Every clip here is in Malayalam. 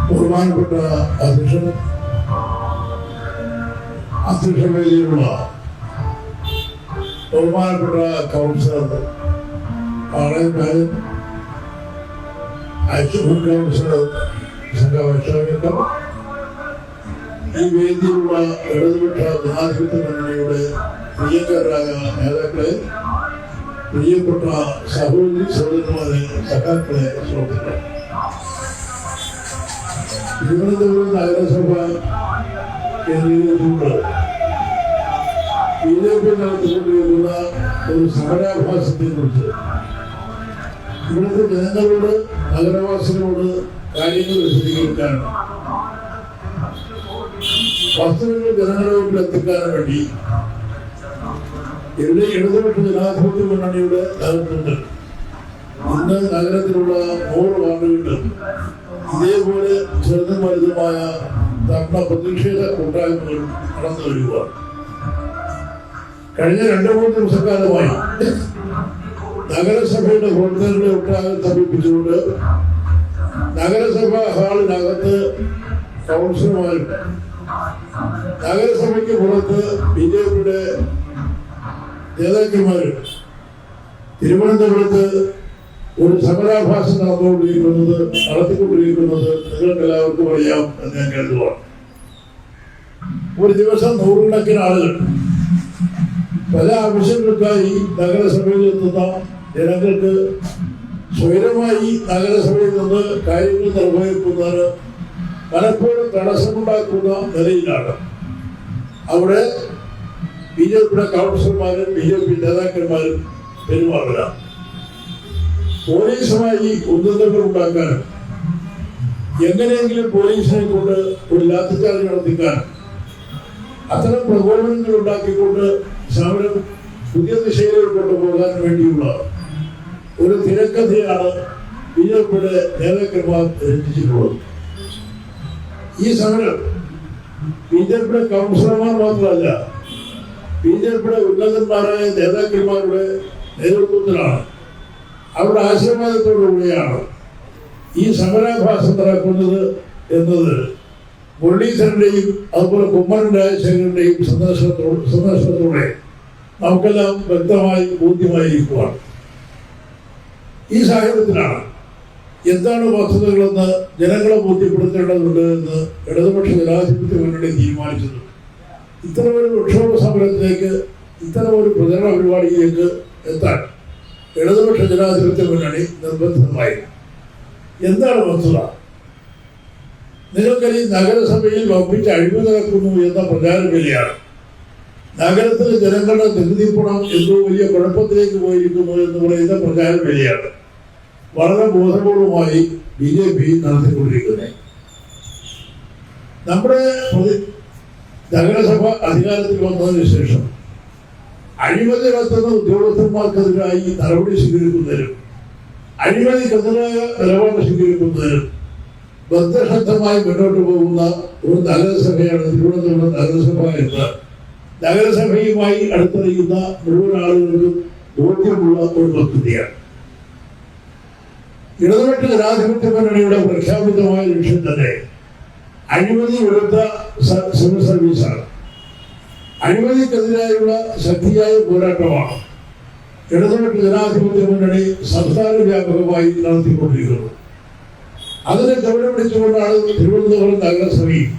ബഹുമാനപ്പെട്ട അധ്യക്ഷതയിലുള്ള ബഹുമാനപ്പെട്ട കൗൺസിലർ പാളയക്കാരൻ, മുൻ കൗൺസിലർ സംഘാംഗം, ഈ വേദിയിലുള്ള ഇടതുപക്ഷ ജനാധിപത്യ മുന്നണിയുടെ പ്രിയങ്കരായ നേതാക്കളെ, പ്രിയപ്പെട്ട സഹോദരി സഹോദരന്മാരെ, സഖാക്കളെ, സുഹൃത്തുക്കളെ, തിരുവനന്തപുരം നഗരസഭ കേന്ദ്രീകരിച്ചുകൊണ്ട് BJP നടത്തിക്കൊണ്ടിരിക്കുന്ന ഒരു സമരാഭാസത്തെ കുറിച്ച് ഇവിടുത്തെ ജനങ്ങളോട്, നഗരവാസികളോട് കാര്യങ്ങൾ വിശദീകരിക്കാനാണ്, വസ്തുതകൾ ജനങ്ങളുടെ മുമ്പിൽ എത്തിക്കാനും വേണ്ടി ഇവിടെ ഇടതുപക്ഷ ജനാധിപത്യ മുന്നണിയുടെ നേതൃത്വത്തിൽ ഇന്ന് നഗരത്തിലുള്ള 100 വാർഡുകളിൽ ഇതേപോലെ ചെറുതും വലുതുമായ ധർമ്മ പ്രതിഷേധ കൂട്ടായ്മകൾ നടന്നു വരികയാണ്. കഴിഞ്ഞ 2-3 ദിവസക്കാലമായി നഗരസഭയുടെ പ്രവർത്തനങ്ങളെ ഒട്ടാകെ സമീപിച്ചുകൊണ്ട് നഗരസഭാ ഹാളിനകത്ത് കൗൺസിലർമാരും നഗരസഭയ്ക്ക് പുറത്ത് BJPയുടെ നേതാക്കന്മാരും തിരുവനന്തപുരത്ത് ഒരു സമരാഭാസം നടത്തിക്കൊണ്ടിരിക്കുന്നത് നിങ്ങൾക്ക് എല്ലാവർക്കും അറിയാം എന്ന് ഞാൻ കരുതുവാണ്. ഒരു ദിവസം 100 ആളുകൾ പല ആവശ്യങ്ങൾക്കായി നഗരസഭയിൽ എത്തുന്ന ജനങ്ങൾക്ക് സ്വൈരമായി നഗരസഭയിൽ നിന്ന് കാര്യങ്ങൾ നിർവഹിക്കുന്നതിന് പലപ്പോഴും തടസ്സമുണ്ടാക്കുന്ന നിലയിലാണ് അവിടെ BJPയുടെ കൗൺസിലർമാരും BJP നേതാക്കന്മാരും പെരുമാറുക. പോലീസുമായി ഉന്നതങ്ങൾ ഉണ്ടാക്കാനും എങ്ങനെയെങ്കിലും പോലീസിനെ കൊണ്ട് ഒരു ലാത്തിച്ചാർജ് നടത്തിക്കാനും അത്തരം പ്രകോപനങ്ങൾ ഉണ്ടാക്കിക്കൊണ്ട് സമരം പുതിയ ദിശയിലേക്ക് കൊണ്ടുപോകാൻ വേണ്ടിയുള്ള ഒരു തിരക്കഥയാണ് BJPയുടെ നേതാക്കന്മാർ രചിച്ചിട്ടുള്ളത്. ഈ സമരം BJPയുടെ കൗൺസിലർമാർ മാത്രമല്ല, BJPയുടെ ഉന്നതന്മാരായ നേതാക്കന്മാരുടെ നേതൃത്വത്തിലാണ്, അവരുടെ ആശീർവാദത്തോടുകൂടിയാണ് ഈ സമരാഭാസം നടക്കുന്നത് എന്നത് മുരളീധരന്റെയും അതുപോലെ കുമ്മനം രാജശേഖരന്റെയും സന്ദർശനത്തോടെ നമുക്കെല്ലാം വ്യക്തമായി ബോധ്യമായിരിക്കുകയാണ്. ഈ സാഹചര്യത്തിലാണ് എന്താണ് വസ്തുതകളെന്ന് ജനങ്ങളെ ബോധ്യപ്പെടുത്തേണ്ടതുണ്ട് എന്ന് ഇടതുപക്ഷ ജനാധിപത്യ മുന്നണി തീരുമാനിച്ചത്. ഇത്തരമൊരു പ്രക്ഷോഭ സമരത്തിലേക്ക്, ഇത്തരമൊരു പ്രചരണ പരിപാടിയിലേക്ക് എത്താൻ ഇടതുപക്ഷ ജനാധിപത്യ മുന്നണി നിർബന്ധമായി. എന്താണ് വസ്തുത? നിങ്ങൾക്കീ നഗരസഭയിൽ വമ്പിച്ച് അഴിമതി നടക്കുന്നു എന്ന പ്രചാരം വലിയാണ്. നഗരത്തിലെ ജനങ്ങളുടെ നികുതി പണം എന്തോ വലിയ കുഴപ്പത്തിലേക്ക് പോയിരിക്കുന്നു എന്ന് പറയുന്ന പ്രചാരം വലിയാണ്. വളരെ ബോധപൂർവമായി BJP നടത്തിക്കൊണ്ടിരിക്കുന്നത്. നമ്മുടെ നഗരസഭ അധികാരത്തിൽ വന്നതിന് ശേഷം അഴിമതി നടത്തുന്ന ഉദ്യോഗസ്ഥന്മാർക്കെതിരായി നടപടി സ്വീകരിക്കുന്നതിനും അഴിമതിക്കെതിരായ നിലപാട് സ്വീകരിക്കുന്നതിനും ബദ്ധശക്തമായി മുന്നോട്ട് പോകുന്ന ഒരു നഗരസഭയാണ് തിരുവനന്തപുരം നഗരസഭ എന്ന് നഗരസഭയുമായി അടുത്തറിയുന്ന മുഴുവൻ ആളുകൾക്കും ബോധ്യമുള്ള ഒരു വസ്തുതയാണ്. ഇടതുപക്ഷ ജനാധിപത്യ മുന്നണിയുടെ പ്രഖ്യാപിതമായ ലക്ഷ്യം തന്നെ അഴിമതി വിരുദ്ധ സിവിൽ സർവീസാണ്. അഴിമതിക്കെതിരായുള്ള ശക്തിയായ പോരാട്ടമാണ് ഇടതുപക്ഷ ജനാധിപത്യ മുന്നണി സംസ്ഥാന വ്യാപകമായി നടത്തിക്കൊണ്ടിരിക്കുന്നത്. അതിനെ കവല പിടിച്ചുകൊണ്ടാണ് തിരുവനന്തപുരം നഗരസഭയും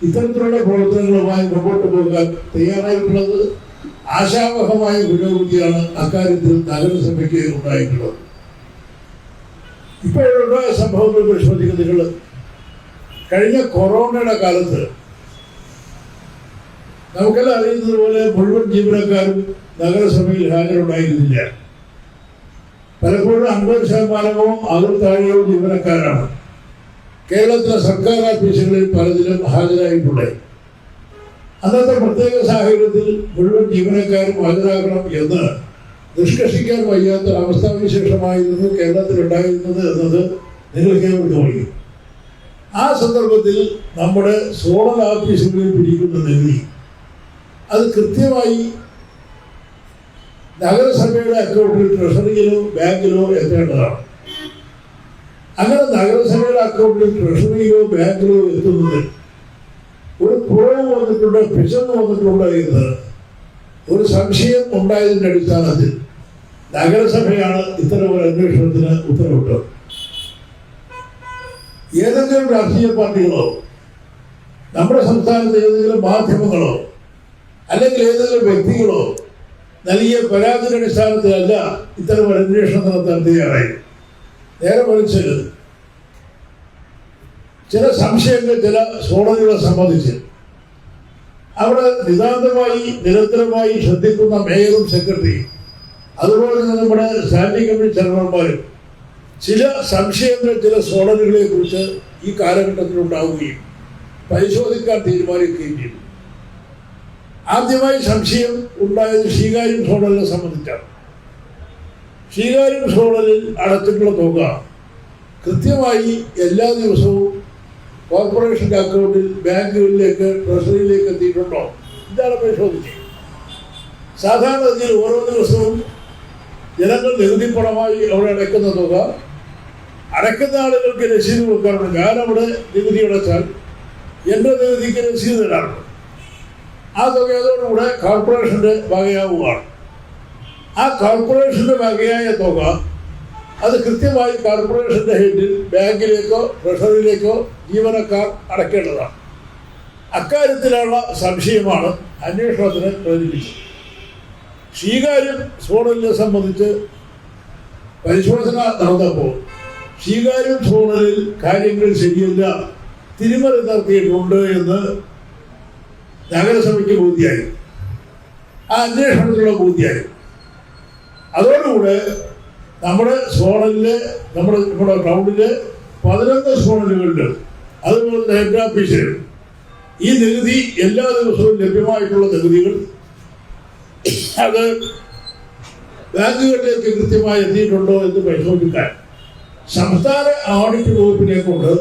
ഇത്തരത്തിലുള്ള പ്രവർത്തനങ്ങളുമായി മുമ്പോട്ട് പോകാൻ തയ്യാറായിട്ടുള്ളത്. ആശാവഹമായ പുരോഗതിയാണ് അക്കാര്യത്തിൽ നഗരസഭയ്ക്ക് ഉണ്ടായിട്ടുള്ളത്. ഇപ്പോഴുള്ള സംഭവങ്ങൾ പരിശോധിക്കുന്ന കഴിഞ്ഞ കൊറോണയുടെ കാലത്ത് നമുക്കെല്ലാം അറിയുന്നത് പോലെ മുഴുവൻ ജീവനക്കാരും നഗരസഭയിൽ ഹാജരുണ്ടായിരുന്നില്ല. പലപ്പോഴും 50% അതിൽ താഴെയോ ജീവനക്കാരാണ് കേരളത്തിലെ സർക്കാർ ഓഫീസുകളിൽ പലതിലും ഹാജരായിട്ടുള്ളത്. അന്നത്തെ പ്രത്യേക സാഹചര്യത്തിൽ മുഴുവൻ ജീവനക്കാരും ഹാജരാകണം എന്ന് നിഷ്കർഷിക്കാൻ വയ്യാത്ത അവസ്ഥാവിശേഷമായിരുന്നു കേരളത്തിലുണ്ടായിരുന്നത് എന്നത് നിങ്ങൾക്ക് തോന്നി. ആ സന്ദർഭത്തിൽ നമ്മുടെ സോണൽ ഓഫീസുകളിൽ പിടിക്കുന്ന നികുതി അത് കൃത്യമായി നഗരസഭയുടെ അക്കൗണ്ടിൽ ട്രഷറിയിലോ ബാങ്കിലോ എത്തേണ്ടതാണ്. അങ്ങനെ നഗരസഭയുടെ അക്കൗണ്ടിൽ ട്രഷറിയോ ബാങ്കിലോ എത്തുന്നതിൽ ഒരു കുറവ് വന്നിട്ടുണ്ട്, പിശക് വന്നിട്ടുണ്ട് എന്ന് ഒരു സംശയം ഉണ്ടായതിൻ്റെ അടിസ്ഥാനത്തിൽ നഗരസഭയാണ് ഇത്തരം ഒരു അന്വേഷണത്തിന് ഉത്തരവിട്ടത്. ഏതെങ്കിലും രാഷ്ട്രീയ പാർട്ടികളോ നമ്മുടെ സംസ്ഥാനത്ത് ഏതെങ്കിലും മാധ്യമങ്ങളോ അല്ലെങ്കിൽ ഏതെങ്കിലും വ്യക്തികളോ നൽകിയ പരാതിയുടെ അടിസ്ഥാനത്തിലല്ല ഇത്തരം ഒരു അന്വേഷണം നടത്താൻ തയ്യാറായി. നേരെ മറിച്ച് ചില സംശയങ്ങൾ, ചില സോണലുകളെ സംബന്ധിച്ച് അവിടെ നിതാന്തമായി നിരന്തരമായി ശ്രദ്ധിക്കുന്ന മേയറും സെക്രട്ടറിയും അതുപോലെ തന്നെ നമ്മുടെ സ്റ്റാൻഡിംഗ് കമ്മിറ്റി ചെയർമാൻമാരും ചില സംശയങ്ങൾ, ചില സോണലുകളെ കുറിച്ച് ഈ കാലഘട്ടത്തിൽ ഉണ്ടാവുകയും പരിശോധിക്കാൻ തീരുമാനിക്കുകയും ചെയ്തു. ആദ്യമായി സംശയം ഉണ്ടായത് ശ്രീകാര്യം സോണലിനെ സംബന്ധിച്ചാണ്. ശ്രീകാര്യം സോണലിൽ അടച്ചിട്ടുള്ള തുക കൃത്യമായി എല്ലാ ദിവസവും കോർപ്പറേഷൻ്റെ അക്കൗണ്ടിൽ, ബാങ്കുകളിലേക്ക്, ട്രഷറിയിലേക്ക് എത്തിയിട്ടുണ്ടോ, ഇതാണ് പരിശോധിച്ചത്. സാധാരണഗതിയിൽ ഓരോ ദിവസവും ജനങ്ങൾ നികുതി പണമായി അവിടെ അടയ്ക്കുന്ന തുക അടയ്ക്കുന്ന ആളുകൾക്ക് രസീത് കൊടുക്കാറുണ്ട്. ഞാൻ അവിടെ നികുതി അടച്ചാൽ എൻ്റെ നികുതിക്ക് രസീത് തരാറുണ്ട്. ആ തുക അതോടുകൂടെ കോർപ്പറേഷൻ്റെ വകയാവുകയാണ്. ആ കോർപ്പറേഷൻ്റെ വകയായ തുക അത് കൃത്യമായി കോർപ്പറേഷൻ്റെ ഹെഡിൽ ബാങ്കിലേക്കോ ട്രഷറിയിലേക്കോ ജീവനക്കാർ അടയ്ക്കേണ്ടതാണ്. അക്കാര്യത്തിലുള്ള സംശയമാണ് അന്വേഷണത്തിന് പ്രേരിപ്പിച്ചത്. ശ്രീകാര്യം സോണലിനെ സംബന്ധിച്ച് പരിശോധന നടന്നപ്പോൾ ശ്രീകാര്യം സോണലിൽ കാര്യങ്ങൾ ശരിയല്ല, തിരിമറി നടത്തിയിട്ടുണ്ട് എന്ന് നഗരസഭയ്ക്ക് ബോധ്യമായി. ആ അന്വേഷണത്തിലുള്ള ബോധ്യമായി. അതോടുകൂടെ നമ്മുടെ സോണലിലെ നമ്മുടെ ടൗണിലെ 11 സോണലുകളിൽ അതുപോലെ ഹെഡ് ഓഫീസിൽ ഈ നികുതി എല്ലാ ദിവസവും ലഭ്യമായിട്ടുള്ള നികുതികൾ അത് ബാങ്കുകളിലേക്ക് കൃത്യമായി എത്തിയിട്ടുണ്ടോ എന്ന് പരിശോധിക്കാൻ സംസ്ഥാന ഓഡിറ്റ് വകുപ്പിനെ കൊണ്ട്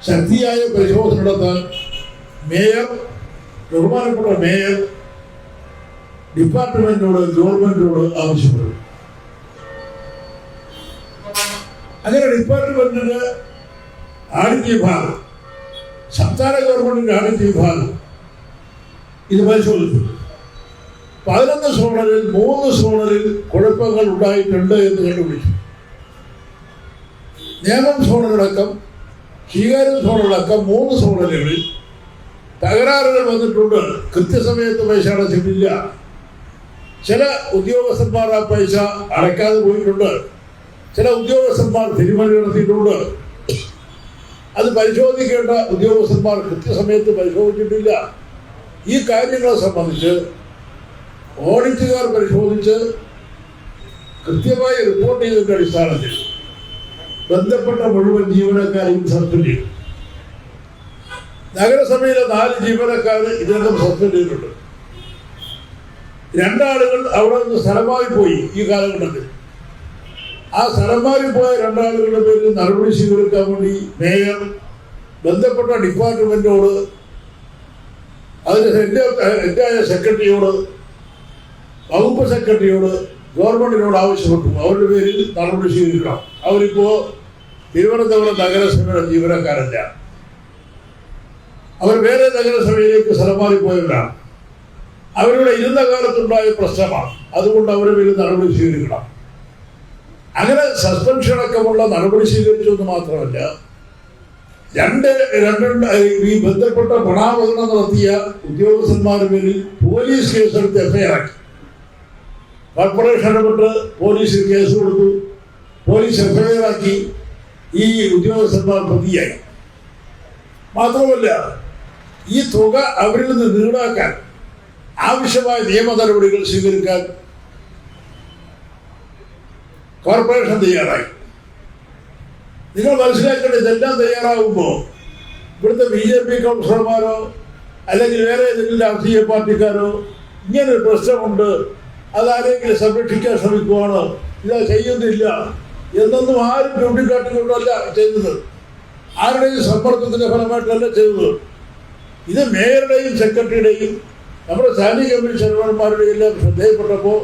ശക്തിയായ പരിശോധന നടത്താൻ ബഹുമാനപ്പെട്ട മേയർ ഡിപ്പാർട്ട്മെന്റിനോട്, ഗവൺമെന്റിനോട് ആവശ്യപ്പെടും. അങ്ങനെ ഡിപ്പാർട്ട്മെന്റിന്റെ ആഡിറ്റ് വിഭാഗം, സംസ്ഥാന ഗവൺമെന്റിന്റെ ആഡിറ്റ് വിഭാഗം ഇത് പരിശോധിച്ചു. 11 സോണലിൽ 3 സോണലിൽ കുഴപ്പങ്ങൾ ഉണ്ടായിട്ടുണ്ട് എന്ന് കണ്ടുപിടിച്ചു. നേമം സോണലടക്കം, ശ്രീകാര്യം സോണലടക്കം 3 സോണലുകളിൽ തകരാറുകൾ വന്നിട്ടുണ്ട്. കൃത്യസമയത്ത് പൈസ അടച്ചിട്ടില്ല. ചില ഉദ്യോഗസ്ഥന്മാർ ആ പൈസ അടയ്ക്കാതെ പോയിട്ടുണ്ട്. ചില ഉദ്യോഗസ്ഥന്മാർ തിരിമറി നടത്തിയിട്ടുണ്ട്. അത് പരിശോധിക്കേണ്ട ഉദ്യോഗസ്ഥന്മാർ കൃത്യസമയത്ത് പരിശോധിച്ചിട്ടില്ല. ഈ കാര്യങ്ങളെ സംബന്ധിച്ച് ഓഡിറ്റുകാർ പരിശോധിച്ച് കൃത്യമായി റിപ്പോർട്ട് ചെയ്തതിൻ്റെ അടിസ്ഥാനത്തിൽ ബന്ധപ്പെട്ട മുഴുവൻ ജീവനക്കാരെയും സസ്പെൻഡ് ചെയ്തു. നഗരസഭയിലെ 4 ജീവനക്കാർ ഇതിനകം സസ്പെൻഡ് ചെയ്തിട്ടുണ്ട്. 2 ആളുകൾ അവിടെ നിന്ന് സ്ഥലമായി പോയി. ഈ കാലഘട്ടത്തിൽ ആ സ്ഥലം മാറിപ്പോയ 2 ആളുകളുടെ പേരിൽ നടപടി സ്വീകരിക്കാൻ വേണ്ടി മേയർ ബന്ധപ്പെട്ട ഡിപ്പാർട്ട്മെന്റിനോട്, അതിന് ഹെഡായ സെക്രട്ടറിയോട്, വകുപ്പ് സെക്രട്ടറിയോട്, ഗവൺമെന്റിനോട് ആവശ്യപ്പെട്ടു. അവരുടെ പേരിൽ നടപടി സ്വീകരിക്കണം. അവരിപ്പോ തിരുവനന്തപുരം നഗരസഭയുടെ ജീവനക്കാരല്ല, അവർ വേറെ നഗരസഭയിലേക്ക് സ്ഥലം മാറിപ്പോയവരാണ്. അവരുടെ ഇരുന്ന കാലത്തുണ്ടായ പ്രശ്നമാണ്. അതുകൊണ്ട് അവരുടെ പേരിൽ നടപടി സ്വീകരിക്കണം. അങ്ങനെ സസ്പെൻഷൻ അടക്കമുള്ള നടപടി സ്വീകരിച്ചു എന്ന് മാത്രമല്ല, ഈ ബന്ധപ്പെട്ട പണാപകരണം നടത്തിയ ഉദ്യോഗസ്ഥന്മാരുടെ പേരിൽ പോലീസ് കേസെടുത്ത് എഫ്ഐആർ ആക്കി. കോർപ്പറേഷൻ ഇടപെട്ട് പോലീസിൽ കേസ് കൊടുത്തു. പോലീസ് എഫ്ഐആർ ആക്കി. ഈ ഉദ്യോഗസ്ഥന്മാർ പ്രതിയായി. മാത്രമല്ല, ഈ തുക അവരിൽ നിന്ന് ഈടാക്കാൻ ആവശ്യമായ നിയമ നടപടികൾ സ്വീകരിക്കാൻ കോർപ്പറേഷൻ തയ്യാറായി. നിങ്ങൾ മനസ്സിലാക്കേണ്ടത്, ഇതെല്ലാം തയ്യാറാകുമ്പോൾ ഇവിടുത്തെ BJP കൗൺസിലർമാരോ അല്ലെങ്കിൽ വേറെ ഏതെങ്കിലും രാഷ്ട്രീയ പാർട്ടിക്കാരോ ഇങ്ങനൊരു പ്രശ്നമുണ്ട്, അതാരെങ്കിലും സംരക്ഷിക്കാൻ ശ്രമിക്കുവാണോ, ഇത് ചെയ്യുന്നില്ല എന്നൊന്നും ആരും ചൂണ്ടിക്കാട്ടിക്കൊണ്ടല്ല ചെയ്തത്. ആരുടെയും സമ്മർദ്ദത്തിന്റെ ഫലമായിട്ടല്ല ചെയ്തത്. ഇത് മേയറുടെയും സെക്രട്ടറിയുടെയും നമ്മുടെ സ്റ്റാൻഡിംഗ് കമ്മിറ്റി ചെയർമാൻമാരുടെയും എല്ലാം ശ്രദ്ധയിൽപ്പെട്ടപ്പോൾ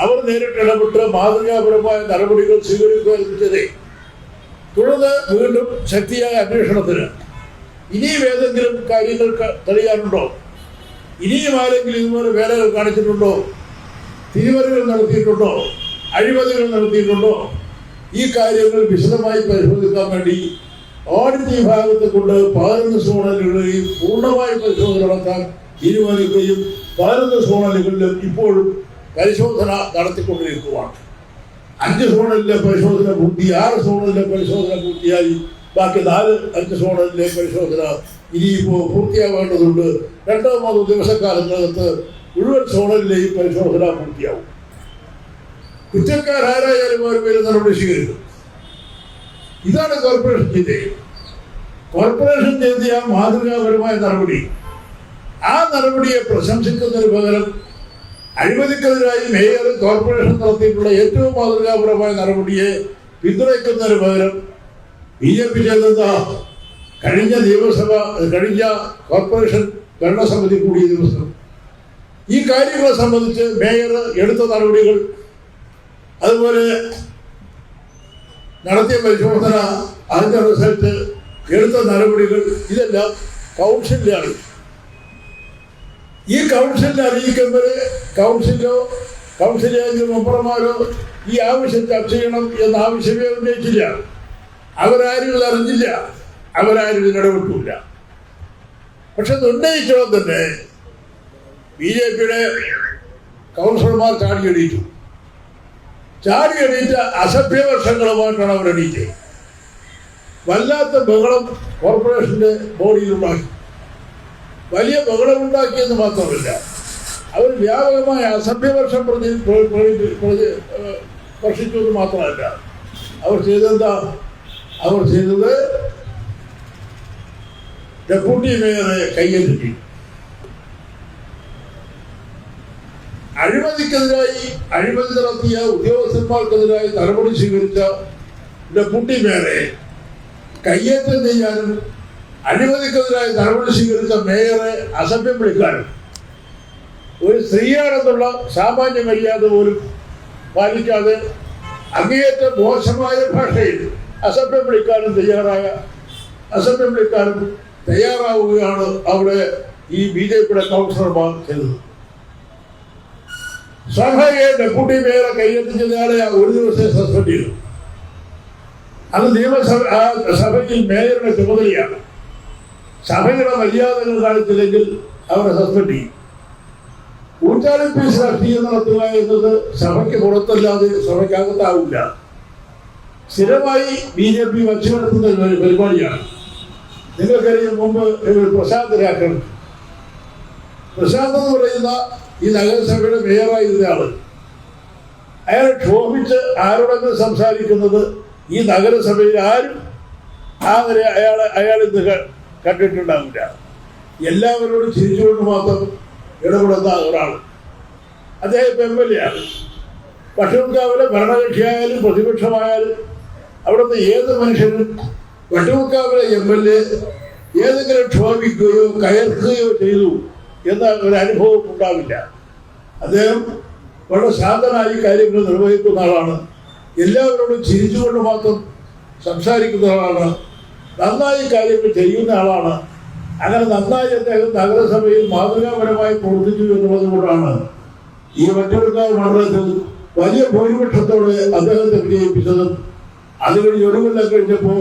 അവർ നേരിട്ട് ഇടപെട്ട് മാതൃകാപരമായ നടപടികൾ സ്വീകരിക്കുകയായിരുന്നു ചെയ്തേ. തുടർന്ന് വീണ്ടും ശക്തിയായ അന്വേഷണത്തിന് ഇനിയും ഏതെങ്കിലും കാര്യങ്ങൾ തെളിയാനുണ്ടോ, ഇനിയും ആരെങ്കിലും ഇതുപോലെ വേലകൾ കാണിച്ചിട്ടുണ്ടോ, തിരിമറികൾ നടത്തിയിട്ടുണ്ടോ, അഴിമതികൾ നടത്തിയിട്ടുണ്ടോ, ഈ കാര്യങ്ങൾ വിശദമായി പരിശോധിക്കാൻ വേണ്ടി ഓഡിറ്റ് വിഭാഗത്തെ കൊണ്ട് 11 സോണലുകളിൽ പൂർണ്ണമായി പരിശോധന നടത്താൻ തീരുമാനിക്കുകയും 11 സോണലുകളിലും ഇപ്പോഴും പരിശോധന നടത്തിക്കൊണ്ടിരിക്കുകയാണ്. 5 സോണലിലെ പരിശോധന പൂർത്തി, 6 സോണലിലെ പരിശോധന പൂർത്തിയായി, ബാക്കി 4-5 സോണലിലെ പരിശോധന ഇനിയിപ്പോൾ പൂർത്തിയാവേണ്ടതുണ്ട്. 2-3 ദിവസക്കാലത്തിനകത്ത് മുഴുവൻ സോണലിലെയും പരിശോധന പൂർത്തിയാവും. കുറ്റക്കാരായാലും അവർ പേര് നടപടി സ്വീകരിക്കും. ഇതാണ് കോർപ്പറേഷൻ ചെയ്തത്. കോർപ്പറേഷൻ ചെയ്ത മാതൃകാപരമായ നടപടി, ആ നടപടിയെ പ്രശംസിക്കുന്നതിന് പകരം അഴിമതിക്കെതിരായി മേയർ കോർപ്പറേഷൻ നടത്തിയിട്ടുള്ള ഏറ്റവും മാതൃകാപരമായ നടപടിയെ പിന്തുണയ്ക്കുന്നതിന് പകരം BJP ചെയ്തത് കഴിഞ്ഞ കോർപ്പറേഷൻ ഭരണസമിതി കൂടിയ ദിവസം ഈ കാര്യങ്ങളെ സംബന്ധിച്ച് മേയർ എടുത്ത നടപടികൾ, അതുപോലെ നടത്തിയ പരിശോധന, അതിൻ്റെ റിസൾട്ട്, എടുത്ത നടപടികൾ ഇതെല്ലാം കൗൺസിലിലാണ്. ഈ കൗൺസിലിനെ അറിയിക്കുമ്പോൾ കൗൺസിൽ മെമ്പർമാരോ ഈ ആവശ്യം ചർച്ച ചെയ്യണം എന്ന ആവശ്യമേ ഉന്നയിച്ചില്ല. അവരാരും ഇത് അറിഞ്ഞില്ല, അവരാരും ഇതിനിടപെട്ടില്ല. പക്ഷെ ഇത് ഉന്നയിച്ചോളം തന്നെ BJPയുടെ കൗൺസിലർമാർ ചാടിയെണീറ്റ അസഭ്യവർഷങ്ങളുമായിട്ടാണ് അവരെണീറ്റത്. വല്ലാത്ത ബഹളം കോർപ്പറേഷൻ്റെ ബോഡിയിലുണ്ടാക്കി. വലിയ ബഹളമുണ്ടാക്കിയെന്ന് മാത്രമല്ല, അവർ വ്യാപകമായ അസഭ്യവർഷം വർഷിച്ചു എന്ന് മാത്രമല്ല, അവർ ചെയ്തത് ഡെപ്യൂട്ടി മേയറെ കയ്യേറ്റി. അഴിമതി നടത്തിയ ഉദ്യോഗസ്ഥന്മാർക്കെതിരായി നടപടി സ്വീകരിച്ച ഡെപ്യൂട്ടി മേയറെ കയ്യേറ്റം ചെയ്യാനും അഴിമതിക്കെതിരായി നടപടി സ്വീകരിച്ച മേയറെ അസഭ്യം വിളിക്കാനും, ഒരു സ്ത്രീയാണെന്നുള്ള സാമാന്യ മര്യാദ പോലും പാലിക്കാതെ അങ്ങേയറ്റം മോശമായ ഭാഷയിൽ അസഭ്യം വിളിക്കാനും തയ്യാറാവുകയാണ് അവിടെ ഈ BJPയുടെ കൗൺസിലർമാർ ചെയ്തത്. സ്വാഭാവിക ഡെപ്യൂട്ടി മേയറെ കയ്യെത്തിച്ചയാളെ 1 ദിവസം സസ്പെൻഡ് ചെയ്തു. അത് സഭയിൽ മേയറുടെ ചുമതലയാണ്. സഭയുടെ മര്യാദകൾ കാണിച്ചില്ലെങ്കിൽ അവരെ സസ്പെൻഡ് ചെയ്യും. ഊറ്റാളിപ്പീസ് രാഷ്ട്രീയം നടത്തുക എന്നത് സഭയ്ക്ക് പുറത്തല്ലാതെ സഭയ്ക്കകത്താവില്ല. സ്ഥിരമായി BJP വച്ചുനടത്തുന്ന പരിപാടിയാണ്. നിങ്ങൾക്കറിയാം, മുമ്പ് പ്രശാന്ത് എന്ന് പറയുന്ന ഈ നഗരസഭയുടെ മേയറായിരുന്ന ആള്, അയാൾ ക്ഷോഭിച്ച് ആരോടെങ്കിലും സംസാരിക്കുന്നത് ഈ നഗരസഭയിൽ ആരും അയാളിന്ന് കണ്ടിട്ടുണ്ടാവില്ല. എല്ലാവരോടും ചിരിച്ചുകൊണ്ട് മാത്രം ഇടപെടുന്ന ഒരാൾ. അദ്ദേഹം MLA ആണ്. വട്ടിയൂർക്കാവിലെ ഭരണകക്ഷിയായാലും പ്രതിപക്ഷമായാലും അവിടുത്തെ ഏത് മനുഷ്യനും വട്ടിയൂർക്കാവിലെ MLA ഏതെങ്കിലും ക്ഷോഭിക്കുകയോ കയർക്കുകയോ ചെയ്തു എന്ന ഒരു അനുഭവം ഉണ്ടാവില്ല. അദ്ദേഹം വളരെ ശാന്തനായി കാര്യങ്ങൾ നിർവഹിക്കുന്ന ആളാണ്. എല്ലാവരോടും ചിരിച്ചുകൊണ്ട് മാത്രം സംസാരിക്കുന്ന ആളാണ്. നന്നായി കാര്യങ്ങൾ ചെയ്യുന്ന ആളാണ്. അങ്ങനെ നന്നായി അദ്ദേഹം നഗരസഭയിൽ മാതൃകാപരമായി പ്രവർത്തിച്ചു എന്നുള്ളത് കൊണ്ടാണ് ഈ വട്ടിയൂർക്കാവ് മണ്ഡലത്തിൽ വലിയ ഭൂരിപക്ഷത്തോടെ അദ്ദേഹത്തെ വിജയിപ്പിച്ചതും അതുവഴി 1 കൊല്ലം കഴിഞ്ഞപ്പോൾ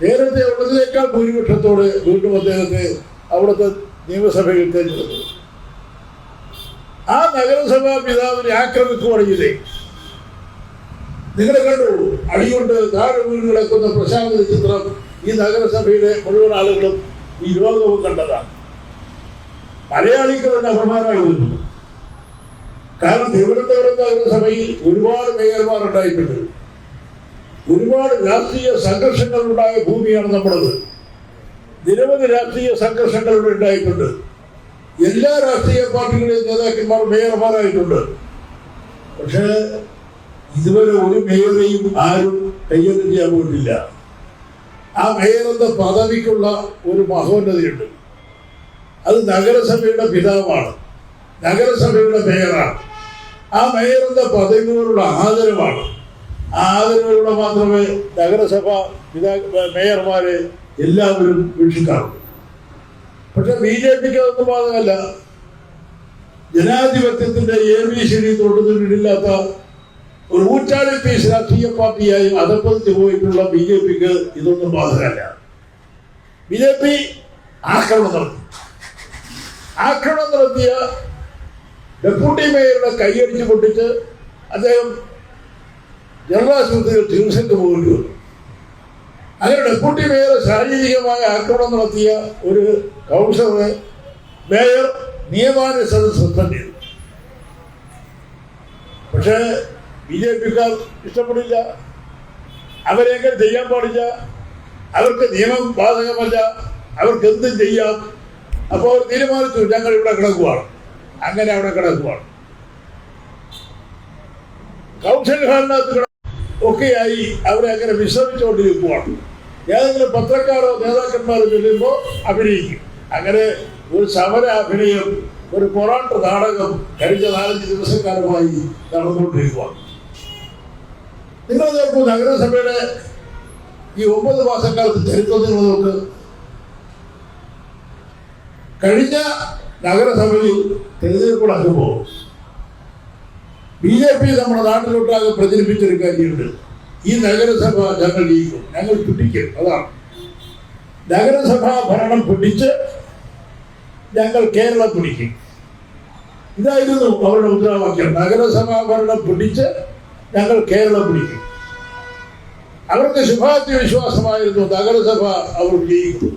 നേരത്തെ ഉള്ളതിനേക്കാൾ ഭൂരിപക്ഷത്തോടെ വീണ്ടും അദ്ദേഹത്തെ അവിടുത്തെ നിയമസഭയിൽ തെരഞ്ഞെടുത്തു. ആ നഗരസഭാ പിതാവിനെ ആക്രമിക്കുകയാണ് ചെയ്തേ. നിങ്ങൾ കണ്ടു, അടികൊണ്ട് താഴെ വീണ് കിടക്കുന്ന പ്രശാന്തിന്റെ ചിത്രം ഈ നഗരസഭയിലെ മുഴുവൻ ആളുകളും ഈ ലോകവും കണ്ടതാണ്. മലയാളിക്ക് തന്നെ അപമാനമായിരുന്നു. കാരണം തിരുവനന്തപുരം നഗരസഭയിൽ ഒരുപാട് മേയർമാർ ഉണ്ടായിട്ടുണ്ട്. ഒരുപാട് രാഷ്ട്രീയ സംഘർഷങ്ങൾ ഉണ്ടായ ഭൂമിയാണ് നമ്മുടേത്. നിരവധി രാഷ്ട്രീയ സംഘർഷങ്ങൾ ഇവിടെ ഉണ്ടായിട്ടുണ്ട്. എല്ലാ രാഷ്ട്രീയ പാർട്ടികളുടെയും നേതാക്കന്മാർ മേയർമാരായിട്ടുണ്ട്. പക്ഷേ ഇതുവരെ ഒരു മേയറെയും ആരും കൈകാര്യം ചെയ്യാൻ പോയിട്ടില്ല. ആ മേയർ എന്ന പദവിക്കുള്ള ഒരു മഹോന്നതയുണ്ട്. അത് നഗരസഭയുടെ പിതാവാണ്, നഗരസഭയുടെ മേയറാണ്. ആ മേയർ എന്ന പദവിയോടുള്ള ആദരവാണ്. അതിലൂടെ മാത്രമേ നഗരസഭ മേയർമാരെ എല്ലാവരും വീക്ഷിക്കാറുള്ളൂ. പക്ഷെ BJP-ക്ക് അതൊന്നും ബാധകമല്ല. ജനാധിപത്യത്തിന്റെ ABCD തൊട്ടുതിരില്ലാത്ത ഒരു ഊറ്റാളി പീസ് രാഷ്ട്രീയ പാർട്ടിയായി അധപ്പതിച്ച് പോയിട്ടുള്ള BJP-ക്ക് ഇതൊന്നും ബാധകമല്ല. BJP ആക്രമണം നടത്തിയ ഡെപ്യൂട്ടി മേയറുടെ കൈയടിച്ച് പൊട്ടിച്ച് അദ്ദേഹം ജനറൽ ആശുപത്രിയിൽ ചികിത്സയ്ക്ക് പോകേണ്ടി വന്നു. അങ്ങനെ ഡെപ്യൂട്ടി മേയർ ശാരീരികമായ ആക്രമണം നടത്തിയ ഒരു കൗൺസിലറെ മേയർ നിയമാനുസൃതം സസ്പെൻഡ് ചെയ്തു. പക്ഷേ BJP-ക്കാർ ഇഷ്ടപ്പെടില്ല. അവരെങ്ങനെ ചെയ്യാൻ പാടില്ല, അവർക്ക് നിയമം ബാധകമല്ല, അവർക്ക് എന്തും ചെയ്യാം. അപ്പോൾ അവർ തീരുമാനിച്ചു, ഞങ്ങൾ ഇവിടെ കിടക്കുവാണ്. അങ്ങനെ അവിടെ കിടക്കുവാണ്. കൗൺസിൽ ഹാളിനകത്ത് ഒക്കെയായി അവരെ അങ്ങനെ വിശ്രമിച്ചുകൊണ്ടിരിക്കുവാണ്. ഏതെങ്കിലും പത്രക്കാരോ നേതാക്കന്മാരോ ചെല്ലുമ്പോൾ അഭിനയിക്കും. അങ്ങനെ ഒരു സമര അഭിനയം, ഒരു പൊറാട്ട് നാടകം കഴിഞ്ഞ 4-5 ദിവസക്കാലമായി നടന്നുകൊണ്ടിരിക്കുകയാണ്. നിങ്ങൾ നോക്കൂ, നഗരസഭയുടെ ഈ 9 മാസക്കാലത്ത് ചരിത്രം നിങ്ങൾ നോക്ക്. കഴിഞ്ഞ നഗരസഭയിൽ തെരഞ്ഞെടുപ്പ് നടക്കുമ്പോൾ BJP നമ്മുടെ നാട്ടിലൊട്ടാകെ പ്രചരിപ്പിച്ചൊരു കാര്യമുണ്ട്. ഈ നഗരസഭ ഞങ്ങൾ ജയിക്കും, ഞങ്ങൾ പിടിക്കും. അതാണ് നഗരസഭാ ഭരണം പിടിച്ച് ഞങ്ങൾ കേരളം പിടിക്കും. ഇതായിരുന്നു അവരുടെ മുദ്രാവാക്യം. നഗരസഭാ ഭരണം പിടിച്ച് ഞങ്ങൾ കേരളം പിടിക്കും. അവർക്ക് ശുഭാപ്തി വിശ്വാസമായിരുന്നു നഗരസഭ അവർ വിജയിക്കും.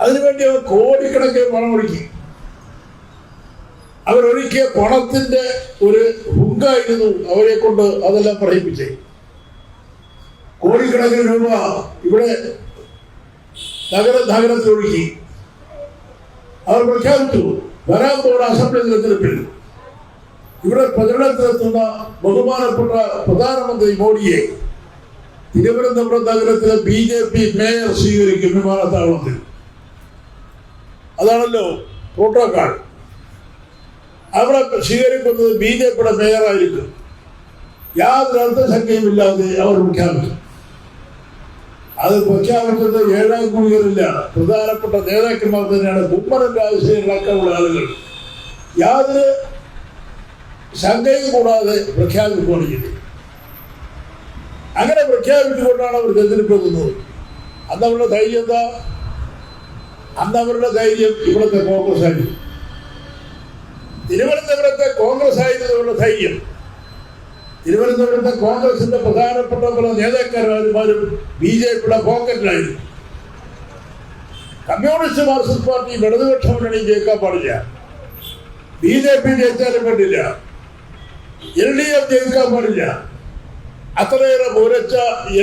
അതിനുവേണ്ടി അവർ കോടിക്കണക്കിന് പണം ഒഴുക്കി. അവരൊഴുക്കിയ പണത്തിന്റെ ഒരു ഹുങ്കായിരുന്നു അവരെ കൊണ്ട് അതെല്ലാം പറയിപ്പിച്ചേ. കോടിക്കണക്കിന് രൂപ ഇവിടെ നഗരത്തിൽ ഒഴുക്കി. അവർ പ്രഖ്യാപിച്ചു, വരാൻ പോകുന്ന അസംബ്ലി തെരഞ്ഞെടുപ്പിൽ ഇവിടെ പ്രചരണത്തിലെത്തുന്ന ബഹുമാനപ്പെട്ട പ്രധാനമന്ത്രി മോഡിയെ തിരുവനന്തപുരം നഗരത്തിലെ BJP മേയർ സ്വീകരിക്കും വിമാനത്താവളത്തിൽ. അതാണല്ലോ പ്രോട്ടോകോൾ. അവിടെ സ്വീകരിക്കുന്നത് BJP-യുടെ മേയറായിരിക്കും. യാതൊരു അർത്ഥശങ്കയുമില്ലാതെ അവർ പ്രഖ്യാപിച്ചു. അത് പ്രഖ്യാപിച്ചത് 7 കുടികളില്ല, പ്രധാനപ്പെട്ട നേതാക്കന്മാർ തന്നെയാണ്. കുമ്മനം രാജശേഖരനടക്കമുള്ള ആളുകൾ യാതൊരു ശങ്കയും കൂടാതെ പ്രഖ്യാപിക്കുകയാണ് ചെയ്തത്. അങ്ങനെ പ്രഖ്യാപിച്ചുകൊണ്ടാണ് അവർ തെരഞ്ഞെടുപ്പ് എത്തുന്നത്. അന്നവരുടെ ധൈര്യം എന്താ? അന്നവരുടെ ധൈര്യം ഇവിടുത്തെ കോൺഗ്രസ് ആയിരുന്നു. തിരുവനന്തപുരത്തെ കോൺഗ്രസ് ആയിരുന്നവരുടെ ധൈര്യം. തിരുവനന്തപുരത്തെ കോൺഗ്രസിന്റെ പ്രധാനപ്പെട്ട പല നേതാക്കന്മാരും BJP-യുടെ പോക്കറ്റിലായിരുന്നു. കമ്മ്യൂണിസ്റ്റ് മാർക്സിസ്റ്റ് പാർട്ടി ഇടതുപക്ഷ മുന്നണി ജയിക്കാൻ പാടില്ല. BJP ജയിച്ചാലും വേണ്ടില്ല. LDF ജയിക്കാൻ പാടില്ല. അത്രയേറെ ഉരച്ച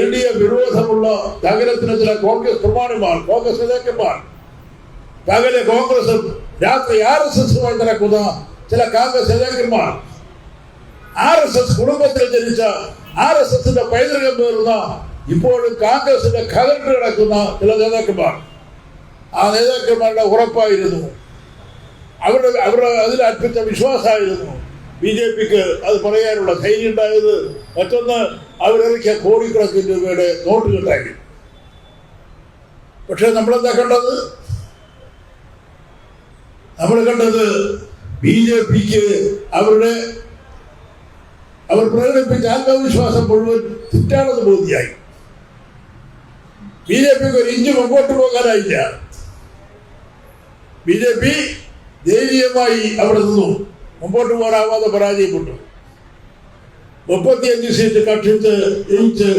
LDF വിരോധമുള്ള നഗരത്തിലെ ചില കോൺഗ്രസ് പ്രമാണിമാർ, കോൺഗ്രസ് നേതാക്കന്മാർ, പകല് കോൺഗ്രസും രാത്രി RSS-മായി നടക്കുന്ന ചില കോൺഗ്രസ് നേതാക്കന്മാർ, RSS കുടുംബത്തിൽ ജനിച്ച RSS-ന്റെ പൈതൃകം പേറുന്ന ഇപ്പോഴും കോൺഗ്രസിന്റെ കലണ്ടർ കിടക്കുന്ന ചില നേതാക്കന്മാർ, ആ നേതാക്കന്മാരുടെ ഉറപ്പായിരുന്നു, അവരുടെ അതിൽ അർപ്പിച്ച വിശ്വാസമായിരുന്നു BJP-ക്ക് അത് പറയാനുള്ള ധൈര്യം ഉണ്ടായത്. മറ്റൊന്ന്, അവരിറക്കിയ കോടിക്കണക്കിന് രൂപയുടെ നോട്ടുകളുണ്ടാക്കി. പക്ഷെ നമ്മളെന്താ കണ്ടത്? നമ്മൾ കണ്ടത് BJP-ക്ക് അവർ പ്രകടിപ്പിച്ച ആത്മവിശ്വാസം മുഴുവൻ തെറ്റാണെന്ന് ബോധ്യായി. BJP-ക്ക് ഒരു ഇഞ്ച് മുമ്പോട്ട് പോകാനായില്ല. BJP ദയനീയമായി അവിടെ നിന്നു മുമ്പോട്ട് പോകാനാവാതെ പരാജയപ്പെട്ടു. 35 സീറ്റ് കക്ഷിച്ച് ജയിച്ച്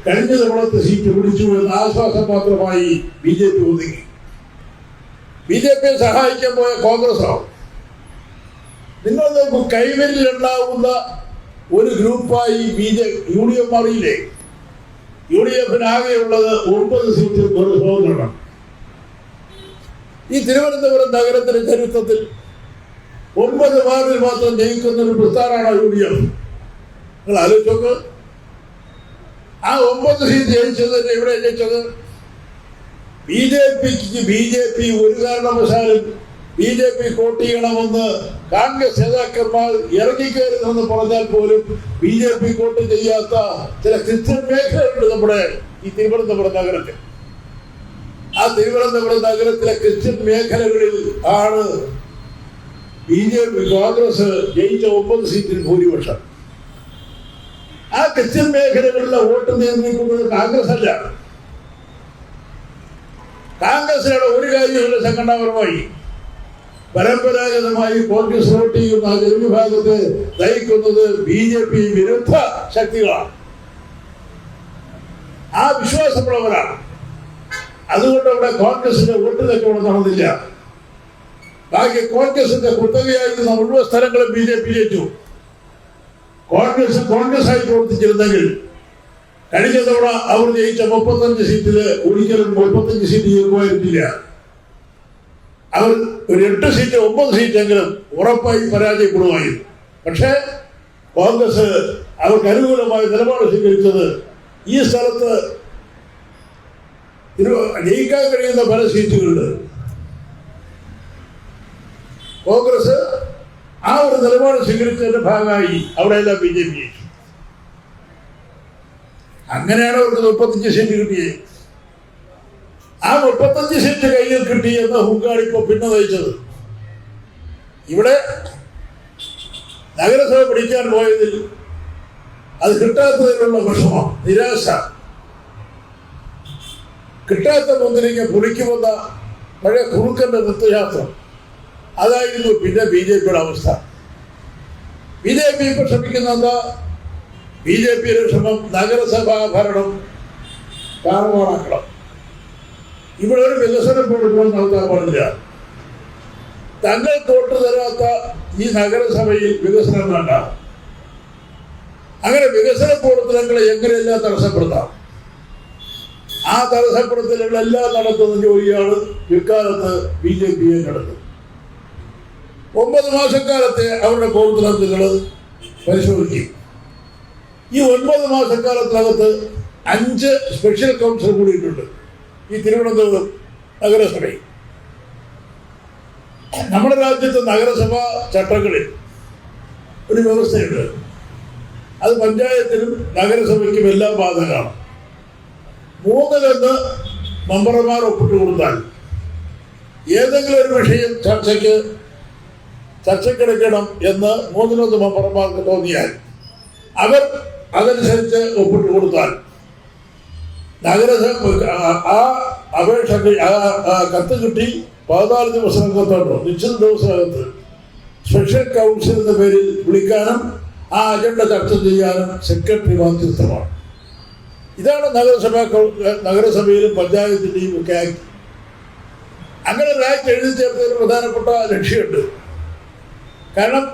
കഴിഞ്ഞ തവണത്തെ സീറ്റ് പിടിച്ചു എന്ന ആശ്വാസം മാത്രമായി BJP ഒതുങ്ങി. BJP-യെ സഹായിക്കാൻ പോയ കോൺഗ്രസോ? നിങ്ങൾ നോക്കൂ, കൈവരിലുണ്ടാവുന്ന ഒരു ഗ്രൂപ്പായി UDF മാറിയില്ലേ? UDF-നാകെയുള്ളത് 9 സീറ്റ് ഒരു സ്വതന്ത്രമാണ്. ഈ തിരുവനന്തപുരം നഗരത്തിന്റെ ചരിത്രത്തിൽ 9 വാർഡിൽ മാത്രം ജയിക്കുന്ന ഒരു പ്രസ്ഥാനമാണ് UDF. നിങ്ങൾ ആലോചിച്ചോക്ക്. ആ 9 സീറ്റ് ജയിച്ചത് എവിടെ ജയിച്ചത്? BJP ഒരു കാരണവശാലും BJP വോട്ട് ചെയ്യണമെന്ന് കോൺഗ്രസ് നേതാക്കന്മാർ ഇറങ്ങിക്കയറുന്നെന്ന് പറഞ്ഞാൽ പോലും BJP വോട്ട് ചെയ്യാത്ത ചില ക്രിസ്ത്യൻ മേഖലകളുണ്ട് നമ്മുടെ ഈ തിരുവനന്തപുരം നഗരത്തിൽ. ആ തിരുവനന്തപുരം നഗരത്തിലെ ക്രിസ്ത്യൻ മേഖലകളിൽ ആണ് BJP കോൺഗ്രസ് ജയിച്ച 9 സീറ്റിൽ ഭൂരിപക്ഷം. ആ ക്രിസ്ത്യൻ മേഖലകളിലെ വോട്ട് നിയന്ത്രിക്കുന്നത് കോൺഗ്രസ് അല്ല. കോൺഗ്രസിനുള്ള ഒരു കാര്യമില്ല. സംഘടനാപരമായി പരമ്പരാഗതമായി കോൺഗ്രസ് വോട്ട് ചെയ്യുന്ന ആ ജനവിഭാഗത്തെ നയിക്കുന്നത് BJP വിരുദ്ധ ശക്തികളാണ്. ആ വിശ്വാസമുള്ളവരാണ്. അതുകൊണ്ട് അവിടെ കോൺഗ്രസിന്റെ വോട്ട് കച്ചവടം നടന്നില്ല. ബാക്കി കോൺഗ്രസിന്റെ കുത്തകയായിരുന്ന മുഴുവൻ സ്ഥലങ്ങളും BJP ജയിച്ചു. കോൺഗ്രസ് ആയി പ്രവർത്തിച്ചിരുന്നെങ്കിൽ കഴിഞ്ഞ തവണ അവർ ജയിച്ച 35 സീറ്റില് ഒരിക്കലും 35 സീറ്റ് ജയിക്കുമായിരുന്നില്ല. അവർ ഒരു 8 സീറ്റ് 9 സീറ്റെങ്കിലും ഉറപ്പായി പരാജയപ്പെടുമായിരുന്നു. പക്ഷേ കോൺഗ്രസ് അവർക്ക് അനുകൂലമായ നിലപാട് സ്വീകരിച്ചത് ഈ സ്ഥലത്ത് ജയിക്കാൻ കഴിയുന്ന പല സീറ്റുകളുണ്ട്. കോൺഗ്രസ് ആ ഒരു നിലപാട് സ്വീകരിച്ചതിന്റെ ഭാഗമായി അവിടെയെല്ലാം BJP ജയിച്ചു. അങ്ങനെയാണ് അവർക്ക് 35 സീറ്റ് കിട്ടിയത്. ആ 35 സീറ്റ് കയ്യിൽ കിട്ടി എന്ന ഹുങ്കാളിപ്പോ പിന്നെ നയിച്ചത്. ഇവിടെ നഗരസഭ പിടിക്കാൻ പോയതിൽ അത് കിട്ടാത്തതിലുള്ള വിഷമം, നിരാശ, കിട്ടാത്ത മുന്തിരിങ്ങ പുളിക്കുമെന്ന പഴയ കുറുക്കന്റെ നൃത്തശാസ്ത്രം, അതായിരുന്നു പിന്നെ BJPയുടെ അവസ്ഥ. BJP ഇപ്പൊ ശ്രമിക്കുന്ന എന്താ? BJPയുടെ ശ്രമം നഗരസഭാ ഭരണം താറുമാറാക്കണം. ഇവിടെ ഒരു വികസന പ്രവർത്തനം നടത്താൻ പാടില്ല. തങ്ങൾ വോട്ട് തരാത്ത ഈ നഗരസഭയിൽ വികസനം വേണ്ട. അങ്ങനെ വികസന പ്രവർത്തനങ്ങളെ എങ്ങനെയെല്ലാം തടസ്സപ്പെടുത്താം. ആ തടസ്സപ്പെടുത്തലുകളെല്ലാം നടത്തുന്ന ജോലിയാണ് ഇക്കാലത്ത് BJP നടത്തുന്നത്. 9 മാസക്കാലത്തെ അവരുടെ പ്രവർത്തനങ്ങൾ പരിശോധിക്കും. ഈ 9 മാസക്കാലത്തിനകത്ത് 5 സ്പെഷ്യൽ കൗൺസിൽ കൂടിയിട്ടുണ്ട് ഈ തിരുവനന്തപുരം നഗരസഭയിൽ. നമ്മുടെ രാജ്യത്തെ നഗരസഭാ ചട്ടങ്ങളിൽ ഒരു വ്യവസ്ഥയുണ്ട്. അത് പഞ്ചായത്തിനും നഗരസഭയ്ക്കും എല്ലാം ബാധകമാണ്. 3 മെമ്പർമാർ ഒപ്പിട്ട് കൊടുത്താൽ ഏതെങ്കിലും ഒരു വിഷയം ചർച്ചയ്ക്കെടുക്കണം എന്ന് 3 മെമ്പർമാർക്ക് തോന്നിയാൽ അവർ അതനുസരിച്ച് ഒപ്പിട്ട് കൊടുത്താൽ നഗരസഭ ആ അപേക്ഷ കത്ത് കിട്ടി 14 ദിവസങ്ങൾക്കത്തോട്ടോ നിശ്ചിത ദിവസത്തിനകത്ത് സ്പെഷ്യൽ കൗൺസിൽ എന്ന പേരിൽ വിളിക്കാനും ആ അജണ്ട ചർച്ച ചെയ്യാനും സെക്രട്ടറി ബാധ്യസ്ഥമാണ്. ഇതാണ് നഗരസഭയിലും പഞ്ചായത്തിൻ്റെയും ഒക്കെ ആക്ട്. അങ്ങനെ ഒരു ആക്ട് എഴുതി ചേർത്തതിന് പ്രധാനപ്പെട്ട ലക്ഷ്യമുണ്ട്. കാരണം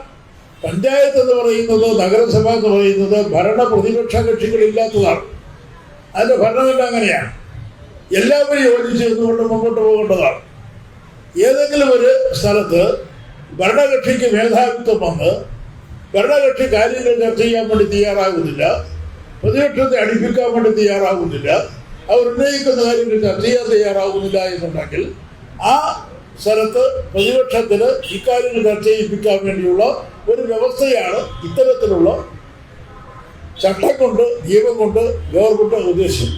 പഞ്ചായത്ത് എന്ന് പറയുന്നത്, നഗരസഭ എന്ന് പറയുന്നത് ഭരണ പ്രതിപക്ഷ കക്ഷികളില്ലാത്തതാണ്. അതിൻ്റെ ഭരണമെല്ലാം അങ്ങനെയാണ്. എല്ലാവരും യോജിച്ച് നിന്നുകൊണ്ട് മുമ്പോട്ട് പോകേണ്ടതാണ്. ഏതെങ്കിലും ഒരു സ്ഥലത്ത് ഭരണകക്ഷിക്ക് മേധാവിത്വം വന്ന് ഭരണകക്ഷി കാര്യങ്ങൾ ചർച്ച ചെയ്യാൻ വേണ്ടി തയ്യാറാകുന്നില്ല, പ്രതിപക്ഷത്തെ അടിപ്പിക്കാൻ വേണ്ടി തയ്യാറാകുന്നില്ല, അവർ ഉന്നയിക്കുന്ന കാര്യങ്ങൾ ചർച്ച ചെയ്യാൻ തയ്യാറാകുന്നില്ല എന്നുണ്ടെങ്കിൽ ആ സ്ഥലത്ത് പ്രതിപക്ഷത്തിന് ഇക്കാര്യങ്ങൾ ചർച്ച ചെയ്യിപ്പിക്കാൻ വേണ്ടിയുള്ള ഒരു വ്യവസ്ഥയാണ് ഇത്തരത്തിലുള്ള ചട്ടം കൊണ്ട്, നിയമം കൊണ്ട് ഗവൺമെന്റ് ഉദ്ദേശിച്ചത്.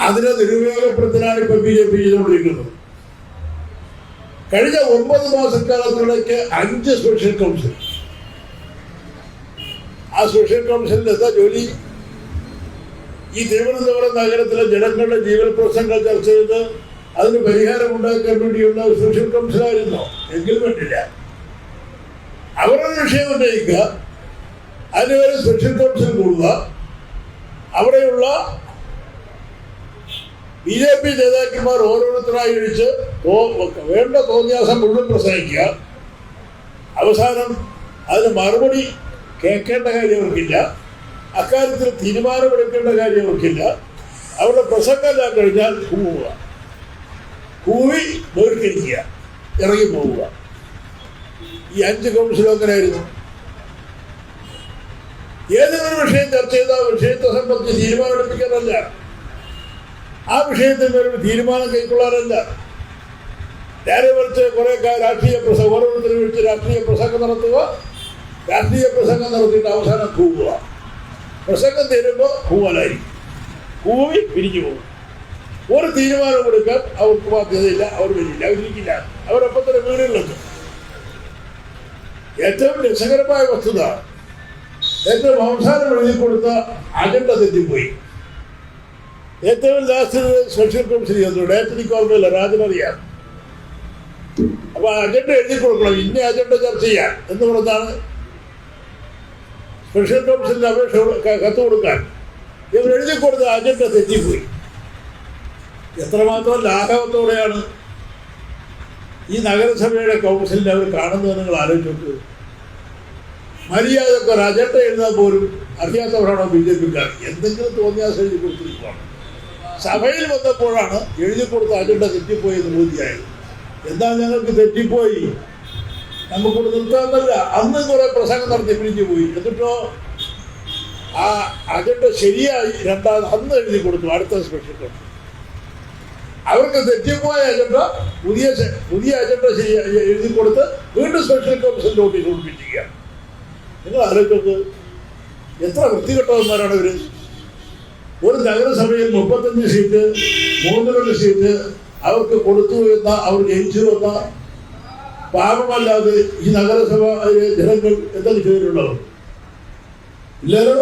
അതിനെ ദുരുപയോഗപ്പെടുത്താനാണ് ഇപ്പൊ BJP ചെയ്തുകൊണ്ടിരിക്കുന്നത്. കഴിഞ്ഞ 9 മാസക്കാലത്തിലേക്ക് 5 സ്പെഷ്യൽ കൗൺസിൽ. ആ സ്പെഷ്യൽ കൗൺസിലിൽ എന്താ ജോലി? ഈ തിരുവനന്തപുരം നഗരത്തിലെ ജനങ്ങളുടെ ജീവൽ പ്രശ്നങ്ങൾ ചർച്ച ചെയ്ത് അതിന് പരിഹാരം ഉണ്ടാക്കാൻ വേണ്ടിയുള്ള സ്പെഷ്യൽ കൗൺസിലായിരുന്നോ? എങ്കിലും വേണ്ടില്ല. അവരുടെ വിഷയം ഉന്നയിക്കുക, അതിന് ഒരു സ്പെഷ്യൽ കൗൺസിൽ കൂടുക, അവിടെയുള്ള BJP നേതാക്കന്മാർ ഓരോരുത്തരായി ഒഴിച്ച് വേണ്ട തോന്നിയാസം മുഴുവൻ പ്രസംഗിക്കുക. അവസാനം അതിന് മറുപടി കേൾക്കേണ്ട കാര്യം അവർക്കില്ല, അക്കാര്യത്തിൽ തീരുമാനമെടുക്കേണ്ട കാര്യം അവർക്കില്ല. അവരുടെ പ്രസംഗമെല്ലാം കഴിഞ്ഞാൽ കൂവുക, കൂവി ബഹിഷ്കരിക്കുക, ഇറങ്ങി പോവുക. ഈ 5 കൗൺസിലും അങ്ങനെയായിരുന്നു. ഏതെങ്കിലും വിഷയം ചർച്ച ചെയ്ത ആ വിഷയത്തെ സംബന്ധിച്ച് തീരുമാനമെടുപ്പിക്കാനല്ല, ആ വിഷയത്തിൽ ഒരു തീരുമാനം കൈക്കൊള്ളാനല്ല. നേരെ മറിച്ച് കുറെ രാഷ്ട്രീയ പ്രസംഗം ഓരോരുത്തരും വിളിച്ച് രാഷ്ട്രീയ പ്രസംഗം നടത്തുക, രാഷ്ട്രീയ പ്രസംഗം നടത്തിയിട്ട് അവസാനം കൂവുക. പ്രസംഗം തരുമ്പോൾ കൂവലായിരിക്കും, കൂവി പിരിഞ്ഞു പോകും. ഒരു തീരുമാനം കൊടുക്കാൻ അവർക്ക് ബാധ്യതയില്ല, അവർ വരില്ല, അവരിക്കില്ല, അവരൊപ്പം തന്നെ വീടുകളിലെത്തും. ഏറ്റവും രസകരമായ വസ്തുത, ഏറ്റവും അവസാനം എഴുതി കൊടുത്ത അജണ്ട തെറ്റിപ്പോയി. ഏറ്റവും ലാസ്റ്റ് സ്പെഷ്യൽ കൗൺസിൽ ചെയ്തു, ഡയറ്ററിക് ഓർമ്മയില്ല, രാജനറിയാം. അപ്പൊ അജണ്ട എഴുതി കൊടുക്കണം, ഇന്ന അജണ്ട ചർച്ച ചെയ്യാൻ എന്ന് പറഞ്ഞാണ് സ്പെഷ്യൽ കൗൺസിലിന്റെ അപേക്ഷ കത്ത് കൊടുക്കാൻ. ഇവർ എഴുതി കൊടുത്ത അജണ്ട തെറ്റിപ്പോയി. എത്രമാത്രം ലാഘവത്തോടെയാണ് ഈ നഗരസഭയുടെ കൗൺസിലിനെ അവർ കാണുന്നത് നിങ്ങൾ ആലോചിച്ചു. മര്യാദക്ക് ഒരു അജണ്ട എഴുതാൻ പോലും അറിയാത്തവരാണോ ബി ജെ പിക്കാർ? എന്തെങ്കിലും തോന്നിയാസം എഴുതി കൊടുത്തിരിക്കുകയാണ്. സഭയിൽ വന്നപ്പോഴാണ് എഴുതി കൊടുത്ത അജണ്ട തെറ്റിപ്പോയി എന്ന് ബോധ്യമായത്. എന്താ ഞങ്ങൾക്ക് തെറ്റിപ്പോയി, നമുക്കിവിടെ നിർത്താമെന്നല്ല. അന്ന് കുറെ പ്രസംഗം നടത്തി പിരിഞ്ഞു പോയി. എന്നിട്ടോ ആ അജണ്ട ശരിയായി അന്ന് എഴുതി കൊടുത്തു. അടുത്ത സ്പെഷ്യൽ കൗൺസിൽ അവർക്ക് തെറ്റിപ്പോയ അജണ്ട പുതിയ അജണ്ട എഴുതി കൊടുത്ത് വീണ്ടും സ്പെഷ്യൽ കൗൺസിൽ നോട്ടീസ് ഒളിപ്പിച്ചിരിക്കുകയാണ്. നിങ്ങൾ ആലോചിച്ചത് എത്ര വൃത്തികെട്ടവന്മാരാണ് ഇവര്. ഒരു നഗരസഭയിൽ 35 സീറ്റ് 32 സീറ്റ് അവർക്ക് കൊടുത്തു എന്ന, അവർ ജയിച്ചു എന്ന പാപമല്ലാതെ ഈ നഗരസഭ ജനങ്ങൾ എന്തൊക്കെ ചെയ്തിട്ടുണ്ടോ? ഇല്ലല്ലോ.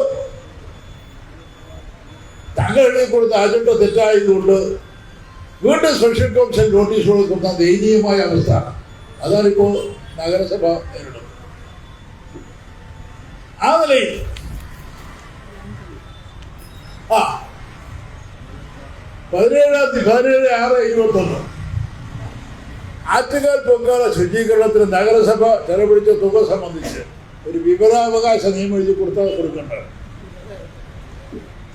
തങ്ങൾ എഴുതി കൊടുത്ത അജണ്ട തെറ്റായതുകൊണ്ട് വീണ്ടും സ്പെഷ്യൽ കൗൺസിൽ നോട്ടീസ് കൊടുക്കുന്ന ദയനീയമായ അവസ്ഥ. അതാണിപ്പോൾ നഗരസഭ നേരിടുന്നത്. ആ നിലയിൽ 17/6/21 ആറ്റുകാൽ പൊങ്കാല ശുചീകരണത്തിന് നഗരസഭ ചെലവഴിച്ച തുക സംബന്ധിച്ച് ഒരു വിവരാവകാശ നിയമം എഴുതി കൊടുക്കേണ്ടത്.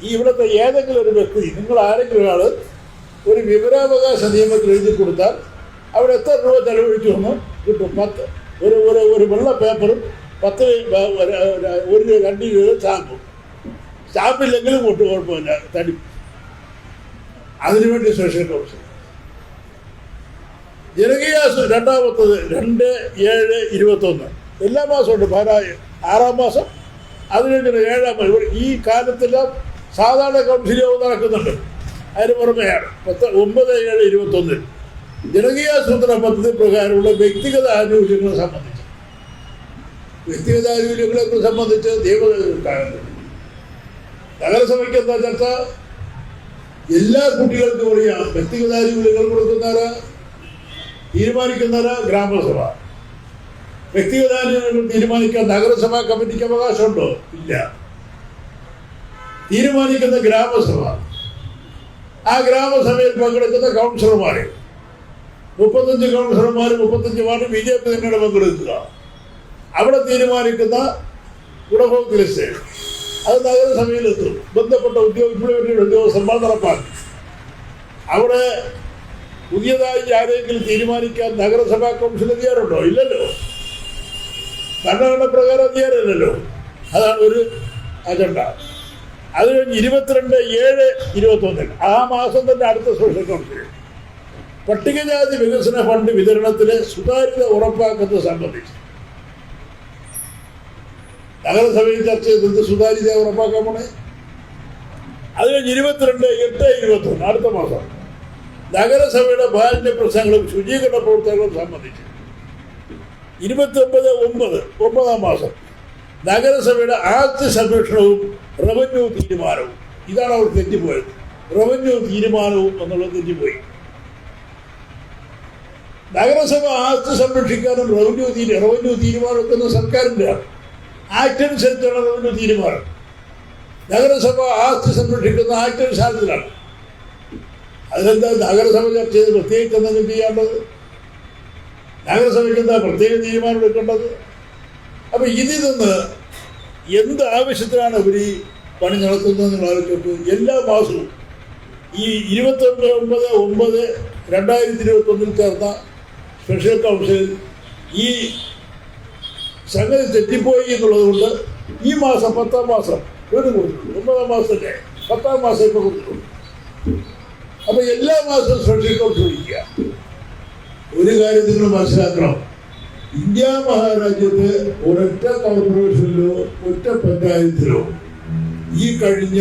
ഈ ഇവിടുത്തെ ഏതെങ്കിലും ഒരു വ്യക്തി, നിങ്ങൾ ആരെങ്കിലും ഒരാൾ ഒരു വിവരാവകാശ നിയമത്തിൽ എഴുതി കൊടുത്താൽ അവിടെ എത്ര രൂപ ചെലവഴിച്ചു എന്ന് കിട്ടും. ഒരു വെള്ള പേപ്പറും 10 1 2 രൂപ സ്റ്റാമ്പും. സ്റ്റാമ്പില്ലെങ്കിലും ഒട്ടും കുഴപ്പമില്ല, തടി. അതിനുവേണ്ടി സ്പെഷ്യൽ കൗൺസിൽ. ജനകീയാസ് രണ്ടാമത്തത് 2/7/21 എല്ലാ മാസവും ഉണ്ട്. 6-ാം മാസം, അതിനുവേണ്ടി 7-ാം മാസം. ഈ കാലത്തെല്ലാം സാധാരണ കൗൺസിൽ യോഗം നടക്കുന്നുണ്ട്. അതിന് പുറമെയാണ് 9/7/21 ജനകീയാസൂത്രണ പദ്ധതി പ്രകാരമുള്ള വ്യക്തിഗത ആനുകൂല്യങ്ങളെ സംബന്ധിച്ച് നഗരസഭയ്ക്ക് എന്താ ചർച്ച? എല്ലാ കുട്ടികൾക്കും അറിയാം. വ്യക്തിഗത ആനുകൂല്യങ്ങൾ കൊടുക്കുന്നവരാ, തീരുമാനിക്കുന്നവരാ ഗ്രാമസഭ. വ്യക്തിഗത ആനുകൂല്യങ്ങൾ തീരുമാനിക്കാൻ നഗരസഭാ കമ്മിറ്റിക്ക് അവകാശമുണ്ടോ? ഇല്ല. തീരുമാനിക്കുന്ന ഗ്രാമസഭ. ആ ഗ്രാമസഭയിൽ പങ്കെടുക്കുന്ന കൗൺസിലർമാര് 35 കൗൺസിലർമാർ 35 വാർഡ് BJP തന്നെയാണ് പങ്കെടുക്കുക. അവിടെ തീരുമാനിക്കുന്ന ഗുണഭോക്തൃ ലിസ്റ്റ് അത് നഗരസഭയിലെത്തും. ബന്ധപ്പെട്ട ഇംപ്ലിമെന്റേഷൻ ഉദ്യോഗസ്ഥന്മാർ നടപ്പാക്കി. അവിടെ പുതിയതായി ആരെങ്കിലും തീരുമാനിക്കാൻ നഗരസഭാ കൗൺസിൽ അധികാരമുണ്ടോ? ഇല്ലല്ലോ. ഭരണഘടന പ്രകാരം അധികാരമില്ലല്ലോ. അതാണ് ഒരു അജണ്ട. അത് കഴിഞ്ഞ് 22/7/21 ആ മാസം തന്നെ അടുത്ത സ്പെഷ്യൽ കൗൺസിൽ പട്ടികജാതി വികസന ഫണ്ട് വിതരണത്തിലെ സുതാര്യത ഉറപ്പാക്കുന്നത് സംബന്ധിച്ച് നഗരസഭയിൽ ചർച്ച ചെയ്തത് സുതാര്യത ഉറപ്പാക്കാൻ പോണേ. അത് കഴിഞ്ഞ് 22/8/21 അടുത്ത മാസം നഗരസഭയുടെ മാലിന്യ പ്രശ്നങ്ങളും ശുചീകരണ പ്രവർത്തനങ്ങളും സംബന്ധിച്ച് 29/9 മാസം നഗരസഭയുടെ ആദ്യ സംരക്ഷണവും റവന്യൂ തീരുമാനവും. ഇതാണ് അവർ തെറ്റിപ്പോയത്. റവന്യൂ തീരുമാനവും എന്നുള്ളത് തെറ്റിപ്പോയി. നഗരസഭ ആസ്തി സംരക്ഷിക്കാനും റവന്യൂ തീരുമാനം എത്തുന്ന സർക്കാരിൻ്റെ ആക്ട് അനുസരിച്ചാണ് റവന്യൂ തീരുമാനം. നഗരസഭ ആസ്തി സംരക്ഷിക്കുന്ന ആക്ട് അനുസാരത്തിലാണ്. അതിനെന്താ നഗരസഭ ചർച്ച ചെയ്ത് പ്രത്യേകിച്ച് എന്തെങ്കിലും ചെയ്യാണ്ടത്? നഗരസഭയ്ക്ക് എന്താ പ്രത്യേക തീരുമാനം എടുക്കേണ്ടത്? അപ്പൊ ഇതിൽ നിന്ന് എന്ത് ആവശ്യത്തിനാണ് ഇവർ ഈ പണി നടത്തുന്നത് നിങ്ങൾ ആലോചിച്ചു. എല്ലാ മാസവും ഈ 29/9/2021 ചേർന്ന സ്പെഷ്യൽ കൗൺസിൽ ഈ സംഗതി തെറ്റിപ്പോയി എന്നുള്ളത് കൊണ്ട് ഈ മാസം 10-ാം മാസം വീണ്ടും കൊടുത്തിട്ടുണ്ട്. 9-ാം മാസത്തെ 10-ാം മാസം ഇപ്പോൾ കൊടുത്തിട്ടുണ്ട്. അപ്പൊ എല്ലാ മാസവും സ്പെഷ്യൽ കൗൺസിൽ വിളിക്കുക. ഒരു കാര്യം നിങ്ങൾ മനസ്സിലാക്കണം, ഇന്ത്യ മഹാരാജ്യത്ത് ഒരൊറ്റ കോർപ്പറേഷനിലോ ഒറ്റ പഞ്ചായത്തിലോ ഈ കഴിഞ്ഞ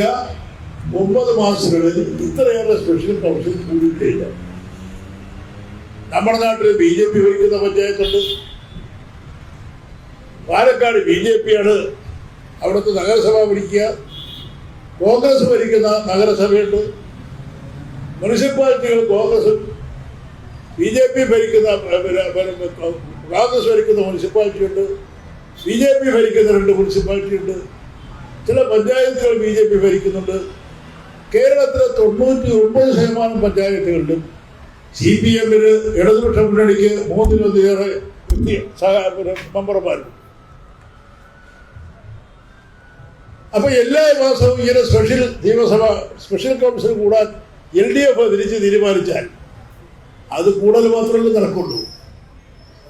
9 മാസങ്ങളിൽ ഇത്രയേറെ സ്പെഷ്യൽ കൗൺസിൽ കൂടിയിട്ടില്ല. നമ്മുടെ നാട്ടിൽ BJP ഭരിക്കുന്ന പഞ്ചായത്തുണ്ട്. പാലക്കാട് BJP ആണ് അവിടുത്തെ നഗരസഭ ഭരിക്കുക. കോൺഗ്രസ് ഭരിക്കുന്ന നഗരസഭയുണ്ട്. മുനിസിപ്പാലിറ്റികൾ കോൺഗ്രസും BJP ഭരിക്കുന്ന കോൺഗ്രസ് ഭരിക്കുന്ന മുനിസിപ്പാലിറ്റി ഉണ്ട്. BJP ഭരിക്കുന്ന 2 മുനിസിപ്പാലിറ്റി ഉണ്ട്. ചില പഞ്ചായത്തുകൾ BJP ഭരിക്കുന്നുണ്ട്. കേരളത്തിലെ 99% പഞ്ചായത്തുകളിലും CPM-ന് ഇടതുപക്ഷ മുന്നണിക്ക് 3-ലേറെ മെമ്പർമാരുണ്ട്. അപ്പൊ എല്ലാ മാസവും ഇങ്ങനെ സ്പെഷ്യൽ കൗൺസിൽ കൂടാൻ LDF തിരിച്ച് തീരുമാനിച്ചാൽ അത് കൂടൽ മാത്രമേ നടക്കുള്ളൂ.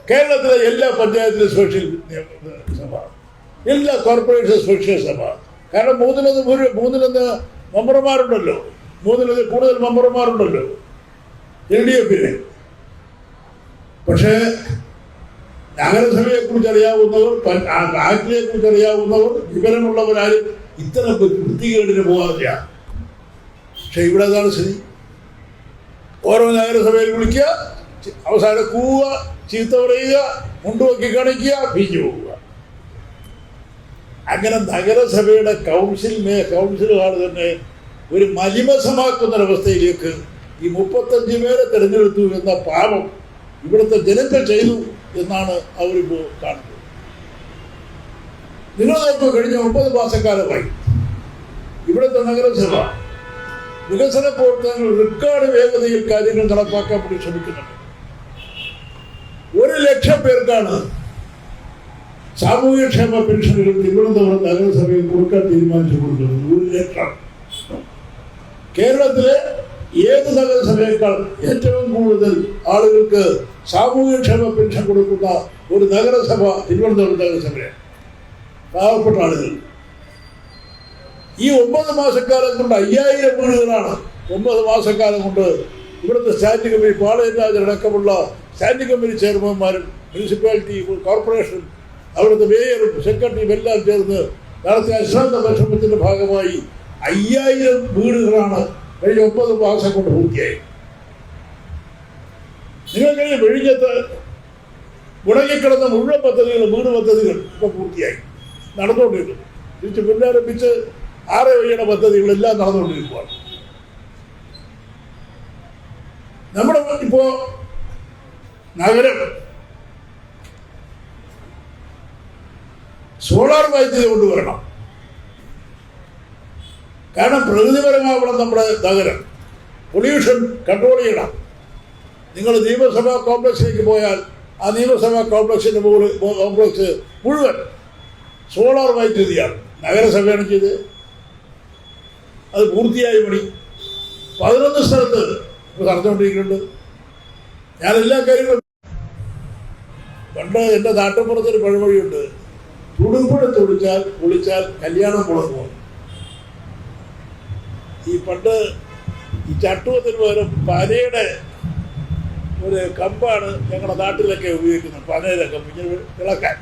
കേരളത്തിലെ എല്ലാ പഞ്ചായത്തിലും സ്പെഷ്യൽ സഭ, എല്ലാ കോർപ്പറേഷൻ സ്പെഷ്യൽ സഭ. കാരണം 3-1 മെമ്പർമാരുണ്ടല്ലോ, 3-ൽ കൂടുതൽ മെമ്പർമാരുണ്ടല്ലോ LDF-ന്. പക്ഷേ നഗരസഭയെ കുറിച്ച് അറിയാവുന്നവർ, ആക്ടിനെ കുറിച്ച് അറിയാവുന്നവർ, വിവരമുള്ളവരാരും ഇത്തരം വൃത്തികേടിന് പോകാറില്ല. പക്ഷെ ഇവിടെ അതാണ് സ്ഥിതി. ഓരോ നഗരസഭയിൽ വിളിക്കുക, അവസാനം കൂവുക, ചീത്ത പറയുക, മുണ്ടുവക്കി കാണിക്കുക, പിരിഞ്ഞു പോവുക. അങ്ങനെ നഗരസഭയുടെ കൗൺസിലുകൾ തന്നെ ഒരു മലിമസമാക്കുന്നൊരവസ്ഥയിലേക്ക് ഈ 35 പേരെ തിരഞ്ഞെടുത്തു എന്ന പാപം ഇവിടുത്തെ ജനങ്ങൾ ചെയ്തു എന്നാണ് അവരിപ്പോൾ കാണുന്നത്. നിങ്ങൾ നോക്കൂ, കഴിഞ്ഞ 9 മാസക്കാലമായി ഇവിടുത്തെ നഗരസഭ വികസന പ്രവർത്തനങ്ങൾ റെക്കോർഡ് വേഗതയിൽ കാര്യങ്ങൾ നടപ്പാക്കാൻ വേണ്ടി ശ്രമിക്കുന്നുണ്ട്. 1 ലക്ഷം പേർക്കാണ് സാമൂഹ്യക്ഷേമ പെൻഷനുകൾ തിരുവനന്തപുരം നഗരസഭയിൽ കൊടുക്കാൻ തീരുമാനിച്ചു കൊടുക്കുന്നത്. 1 ലക്ഷം. കേരളത്തിലെ ഏത് നഗരസഭയേക്കാൾ ഏറ്റവും കൂടുതൽ ആളുകൾക്ക് സാമൂഹ്യക്ഷേമ പെൻഷൻ കൊടുക്കുന്ന ഒരു നഗരസഭ തിരുവനന്തപുരം നഗരസഭയാണ്. പാവപ്പെട്ട ആളുകൾ ഈ 9 മാസക്കാലം കൊണ്ട് 5000 വീടുകളാണ് 9 മാസക്കാലം കൊണ്ട് ഇവിടുത്തെ സ്റ്റാൻഡിംഗ് കമ്മിറ്റി, പാളയരാജൻ അടക്കമുള്ള സ്റ്റാൻഡിംഗ് കമ്മിറ്റി ചെയർമാൻമാരും മുനിസിപ്പാലിറ്റി കോർപ്പറേഷൻ അവിടുത്തെ മേയറും സെക്രട്ടറിയും എല്ലാം ചേർന്ന് നടത്തിയ അശ്രാന്ത പരിശ്രമത്തിന്റെ ഭാഗമായി 5000 വീടുകളാണ് കഴിഞ്ഞ 9 മാസം കൊണ്ട് പൂർത്തിയായി. നിങ്ങൾ കഴിഞ്ഞ വിഴിഞ്ഞത്ത് മുടങ്ങിക്കിടന്ന മുഴുവൻ പദ്ധതികൾ, വീട് പദ്ധതികൾ ഇപ്പൊ പൂർത്തിയായി നടന്നുകൊണ്ടിരിക്കുന്നു. തിരിച്ച് പുനരാരംഭിച്ച് 6 വഴിയുടെ പദ്ധതികളെല്ലാം നടന്നുകൊണ്ടിരിക്കുകയാണ്. നമ്മുടെ ഇപ്പോ നഗരം സോളാർ വൈദ്യുതി കൊണ്ടുവരണം. കാരണം പ്രകൃതിപരമാവണം നമ്മുടെ നഗരം. പൊല്യൂഷൻ കൺട്രോൾ ചെയ്യണം. നിങ്ങൾ നിയമസഭാ കോംപ്ലക്സിലേക്ക് പോയാൽ ആ നിയമസഭാ കോംപ്ലക്സിൻ്റെ കോംപ്ലക്സ് മുഴുവൻ സോളാർ വൈദ്യുതിയാണ്. നഗരസഭയാണ് ചെയ്ത് അത് പൂർത്തിയായി പണി 11 സ്ഥലത്ത് നടന്നുകൊണ്ടിരിക്കുന്നുണ്ട്. ഞാൻ എല്ലാ കാര്യങ്ങളും പണ്ട് എൻ്റെ നാട്ടിൻപുറത്തൊരു പഴമൊഴിയുണ്ട്, തുടുമ്പെടുത്ത് വിളിച്ചാൽ കല്യാണം മുടങ്ങും. ഈ പണ്ട് ഈ ചട്ടുവത്തിന് പകരം പനയുടെ ഒരു കമ്പാണ് ഞങ്ങളുടെ നാട്ടിലൊക്കെ ഉപയോഗിക്കുന്നത്. പനയുടെ കമ്പ് ഇങ്ങനെ ഇളക്കാൻ,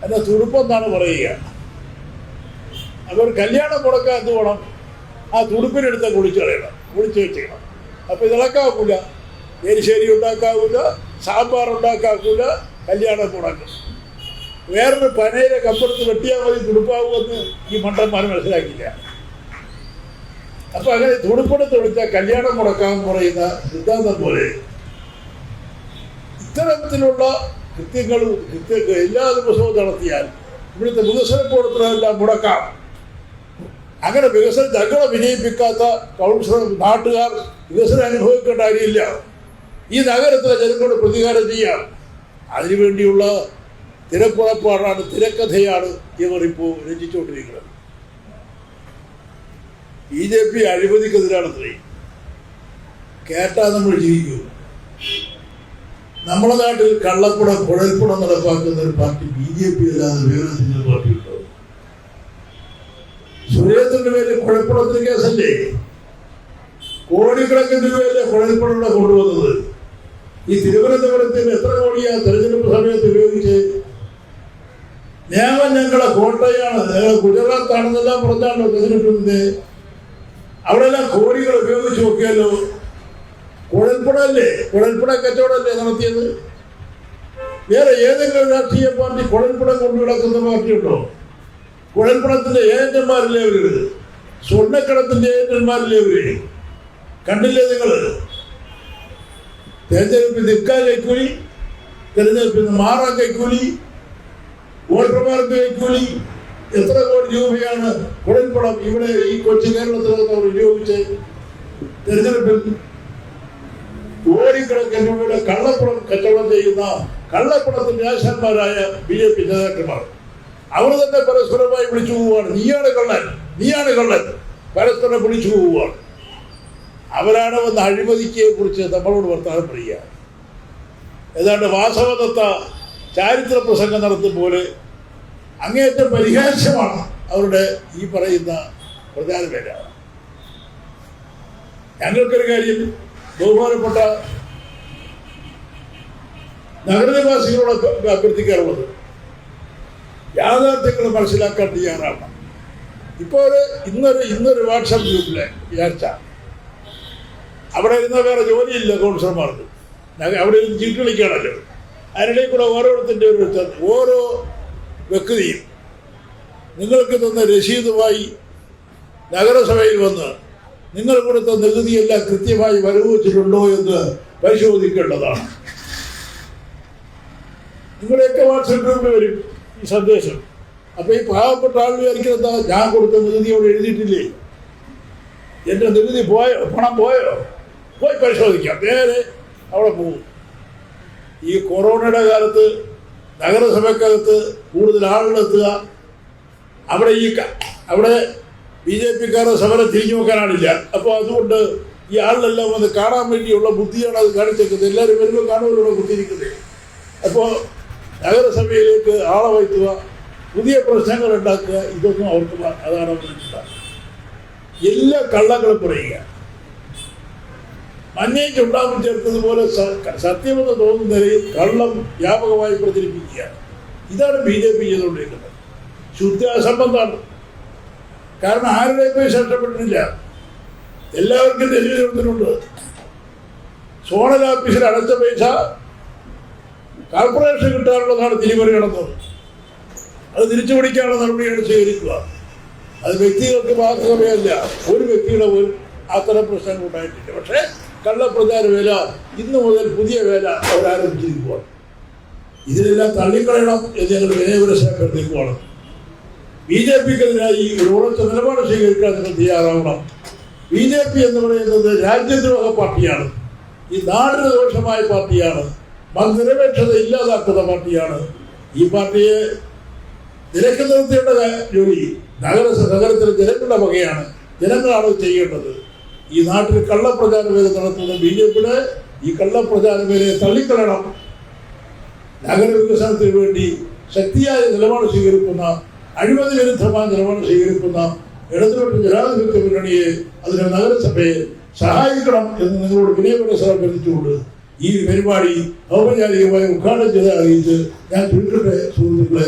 എന്നാൽ തുടുപ്പെന്നാണ് പറയുക. അപ്പോൾ കല്യാണം മുടക്കാൻ എന്ത് വേണം? ആ തുടുപ്പിനെടുത്ത് കുളിച്ച് കളയണം, കുളിച്ച് വെച്ചിക്കണം. അപ്പോൾ ഇത് ഇളക്കാവില്ല, എരിശ്ശേരി ഉണ്ടാക്കാവില്ല, സാമ്പാർ ഉണ്ടാക്കാവില്ല, കല്യാണം മുടങ്ങും. വേറൊരു പനയുടെ കമ്പെടുത്ത് വെട്ടിയാൽ മതി തുടുപ്പാവുമെന്ന് ഈ മണ്ടന്മാർ മനസ്സിലാക്കില്ല. അപ്പൊ അങ്ങനെ തുടുപ്പെടുത്ത് വിളിച്ചാൽ കല്യാണം മുടക്കാമെന്ന് പറയുന്ന സിദ്ധാന്തം പോലെ ഇത്തരത്തിലുള്ള കൃത്യങ്ങൾ എല്ലാ ദിവസവും നടത്തിയാൽ ഇവിടുത്തെ വികസന പ്രവർത്തനമെല്ലാം മുടക്കാം. അങ്ങനെ ഞങ്ങളെ വിജയിപ്പിക്കാത്ത കൗൺസിലർ, നാട്ടുകാർ വികസനം അനുഭവിക്കേണ്ട കാര്യമില്ല. ഈ നഗരത്തിലെ ജനങ്ങളോട് പ്രതികാരം ചെയ്യാം. അതിനുവേണ്ടിയുള്ള തിരക്കുറപ്പാടാണ്, തിരക്കഥയാണ് ഇവർ ഇപ്പോൾ രചിച്ചുകൊണ്ടിരിക്കുന്നത്. BJP അഴിമതിക്കെതിരാണെന്നേ കേട്ടാൽ നമ്മൾ ജീവിക്കും. നമ്മുടെ നാട്ടിൽ കള്ളപ്പണം, കുഴൽപ്പണം നടപ്പാക്കുന്ന ഒരു പാർട്ടി BJP അല്ലാതെ വേറെ എന്തെങ്കിലും പാർട്ടി ഉണ്ടോ? സുരേന്ദ്രന്റെ പേര് കുഴൽപ്പണത്തിന് കേസല്ലേ? കോടിക്കണക്കിന് രൂപയല്ലേ കുഴൽപ്പണം കൊണ്ടുവന്നത്. ഈ തിരുവനന്തപുരത്തിന് എത്ര കോടിയാണ് തെരഞ്ഞെടുപ്പ് സമയത്ത് ഉപയോഗിച്ച്? നിയമം ഞങ്ങളെ കോട്ടയാണ്, ഞങ്ങൾ ഗുജറാത്താണെന്നെല്ലാം പറഞ്ഞാണല്ലോ തെരഞ്ഞെടുപ്പിന്റെ. അവിടെല്ലാം കോടികൾ ഉപയോഗിച്ച് നോക്കിയല്ലോ. കുഴൽപ്പണല്ലേ, കുഴൽപ്പണ കച്ചവടമല്ലേ നടത്തിയത്? വേറെ ഏതെങ്കിലും രാഷ്ട്രീയ പാർട്ടി കുഴൽപ്പണം കൊണ്ടു കിടക്കുന്ന പാർട്ടിയുണ്ടോ? കുഴൽപ്പണത്തിന്റെ ഏജന്മാരില്ലേ അവര്? സ്വർണ്ണക്കടത്തിന്റെ ഏജന്മാരില്ലേ അവര്? കണ്ടില്ലേ നിങ്ങൾ? തെരഞ്ഞെടുപ്പിൽ നിൽക്കാൻ കൈക്കൂലി, തെരഞ്ഞെടുപ്പിൽ നിന്ന് മാറാൻ കൈക്കൂലി, വോട്ടർമാർക്ക് കൈക്കൂലി. എത്ര കോടി രൂപയാണ് കുഴൽപ്പണം ഇവിടെ ഈ കൊച്ചു കേരളത്തിലൊക്കെ അവർ ഉപയോഗിച്ച് തെരഞ്ഞെടുപ്പിൽ? കോടിക്കണക്കിന് രൂപയുടെ കള്ളപ്പണം കച്ചവടം ചെയ്യുന്ന കള്ളപ്പണത്തിന്റെ ആശാന്മാരായ BJP നേതാക്കന്മാർ അവർ തന്നെ പരസ്പരമായി വിളിച്ചു പോവുകയാണ്. നീയാണ് കള്ളൻ, നീയാണ് കള്ളൻ, പരസ്പരം വിളിച്ചു പോവുകയാണ്. അവരാണ് വന്ന് അഴിമതിയെ കുറിച്ച് നമ്മളോട് വർത്തമാനം പറയുക. ഏതാണ്ട് വാസവദത്ത ചാരിത്ര പ്രസംഗം നടത്തും പോലെ അങ്ങേയറ്റം പരിഹാസ്യമാണ് അവരുടെ ഈ പറയുന്ന പ്രധാന പേര. ഞങ്ങൾക്കൊരു കാര്യം ബഹുമാനപ്പെട്ട നഗരനിവാസികളോട് അഭ്യർത്ഥിക്കാറുള്ളത്, യാഥാർത്ഥ്യങ്ങൾ മനസ്സിലാക്കാൻ തയ്യാറാവണം. ഇപ്പോൾ ഇന്നൊരു വാട്സാപ്പ് ഗ്രൂപ്പിലെ ചർച്ച, അവിടെ ഇരുന്ന വേറെ ജോലിയില്ല കൗൺസിലർമാർക്ക്, അവിടെ ഇരുന്ന് ചീട്ട് കളിക്കുകയാണല്ലോ. അതിനിടയിൽ കൂടെ ഓരോരുത്തരുടെ ഓരോ വ്യക്തിയും നിങ്ങൾക്ക് തന്ന രസീതുമായി നഗരസഭയിൽ വന്ന് നിങ്ങൾ കൊടുത്ത നികുതിയെല്ലാം കൃത്യമായി വരവ് വെച്ചിട്ടുണ്ടോ എന്ന് പരിശോധിക്കേണ്ടതാണ്. നിങ്ങളുടെയൊക്കെ വാട്സപ്പ് ഗ്രൂപ്പിൽ വരും ഈ സന്ദേശം. അപ്പൊ ഈ പാവപ്പെട്ട ആൾ വിചാരിക്കുന്നത് ഞാൻ കൊടുത്ത നികുതി അവിടെ എഴുതിയിട്ടില്ലേ, എൻ്റെ നികുതി പോയോ, പണം പോയോ, പോയി പരിശോധിക്കാം, നേരെ അവിടെ പോകും. ഈ കൊറോണയുടെ കാലത്ത് നഗരസഭക്കകത്ത് കൂടുതൽ ആളുകളെത്തുക, അവിടെ BJP-ക്കാരുടെ സമരം തിരിഞ്ഞു നോക്കാനാണില്ല. അപ്പോൾ അതുകൊണ്ട് ഈ ആളിലെല്ലാം വന്ന് കാണാൻ വേണ്ടിയുള്ള ബുദ്ധിയാണ് അത് കാണിച്ചേക്കുന്നത്. എല്ലാവരും വരുമ്പോൾ കാണുമല്ലോ കുത്തിയിരിക്കുന്നത്. അപ്പോൾ നഗരസഭയിലേക്ക് ആളെ വയ്ക്കുക, പുതിയ പ്രശ്നങ്ങൾ ഉണ്ടാക്കുക, ഇതൊന്നും അവർക്ക് അതാണ് അവർക്ക് എല്ലാ കള്ളങ്ങളും പറയുക. മഞ്ഞയും ചുണ്ടാമ്പും ചേർത്തതുപോലെ സത്യമെന്ന് തോന്നുന്ന നിലയിൽ കള്ളം വ്യാപകമായി പ്രചരിപ്പിക്കുക. ഇതാണ് BJP ചെയ്തുകൊണ്ടിരിക്കുന്നത്. ശുദ്ധ അസംബന്ധമാണ്. കാരണം ആരുടെയും പൈസ നഷ്ടപ്പെട്ടിട്ടില്ല, എല്ലാവർക്കും തിരിച്ചുകൊടുത്തിട്ടുണ്ട്. സോണൽ ഓഫീസിൽ അടച്ച പൈസ കോർപ്പറേഷൻ കിട്ടാനുള്ളതാണ് തിരിമറി നടന്നത്. അത് തിരിച്ചു പിടിക്കാനുള്ള നടപടിയാണ് സ്വീകരിക്കുക. അത് വ്യക്തികൾക്ക് ബാധകമല്ല, ഒരു വ്യക്തിയുടെ പോലും അത്തരം പ്രശ്നങ്ങൾ ഉണ്ടായിട്ടില്ല. പക്ഷേ കള്ളപ്രചാര വേല ഇന്നു മുതൽ പുതിയ വേല അവരാരംഭിച്ചിരിക്കുകയാണ്. ഇതിനെല്ലാം തള്ളിക്കളയണം എന്ന് ഞങ്ങൾ വിനയപുരസ്സേർപ്പെടുത്തിക്കുകയാണ്. BJP-ക്കെതിരായി ഒരു ഉറച്ച നിലപാട് സ്വീകരിക്കാൻ നിങ്ങൾ തയ്യാറാവണം. BJP എന്ന് പറയുന്നത് രാജ്യദ്രോഹ പാർട്ടിയാണ്, ഈ നാടിന് ദോഷമായ പാർട്ടിയാണ്, മതനിരപേക്ഷത ഇല്ലാതാക്കുന്ന പാർട്ടിയാണ്. ഈ പാർട്ടിയെ നിലയ്ക്ക് നിർത്തേണ്ട ജോലി നഗരത്തിലെ ജനങ്ങളുടെ വകയാണ്, ജനങ്ങളാണ് ചെയ്യേണ്ടത്. ഈ നാട്ടിൽ കള്ളപ്രചാര വേല നടത്തുന്ന BJP-യുടെ ഈ കള്ളപ്രചാര വേലയെ തള്ളിക്കളയണം. നഗരവികസനത്തിന് വേണ്ടി ശക്തിയായ നിലപാട് സ്വീകരിക്കുന്ന, അഴിമതി വിരുദ്ധമായ നിലപാട് സ്വീകരിക്കുന്ന ഇടതുപക്ഷ ജനാധിപത്യ മുന്നണിയെ, അതിനെ നഗരസഭയെ സഹായിക്കണം എന്ന് നിങ്ങളോട് വിനയപുരസ്സരം അഭ്യർത്ഥിച്ചുകൊണ്ട് ഈ പരിപാടി ഔപചാരികമായി ഉദ്ഘാടനം ചെയ്ത് അറിയിച്ച് ഞാൻ ചുരുക്കട്ടെ സുഹൃത്തുക്കളെ.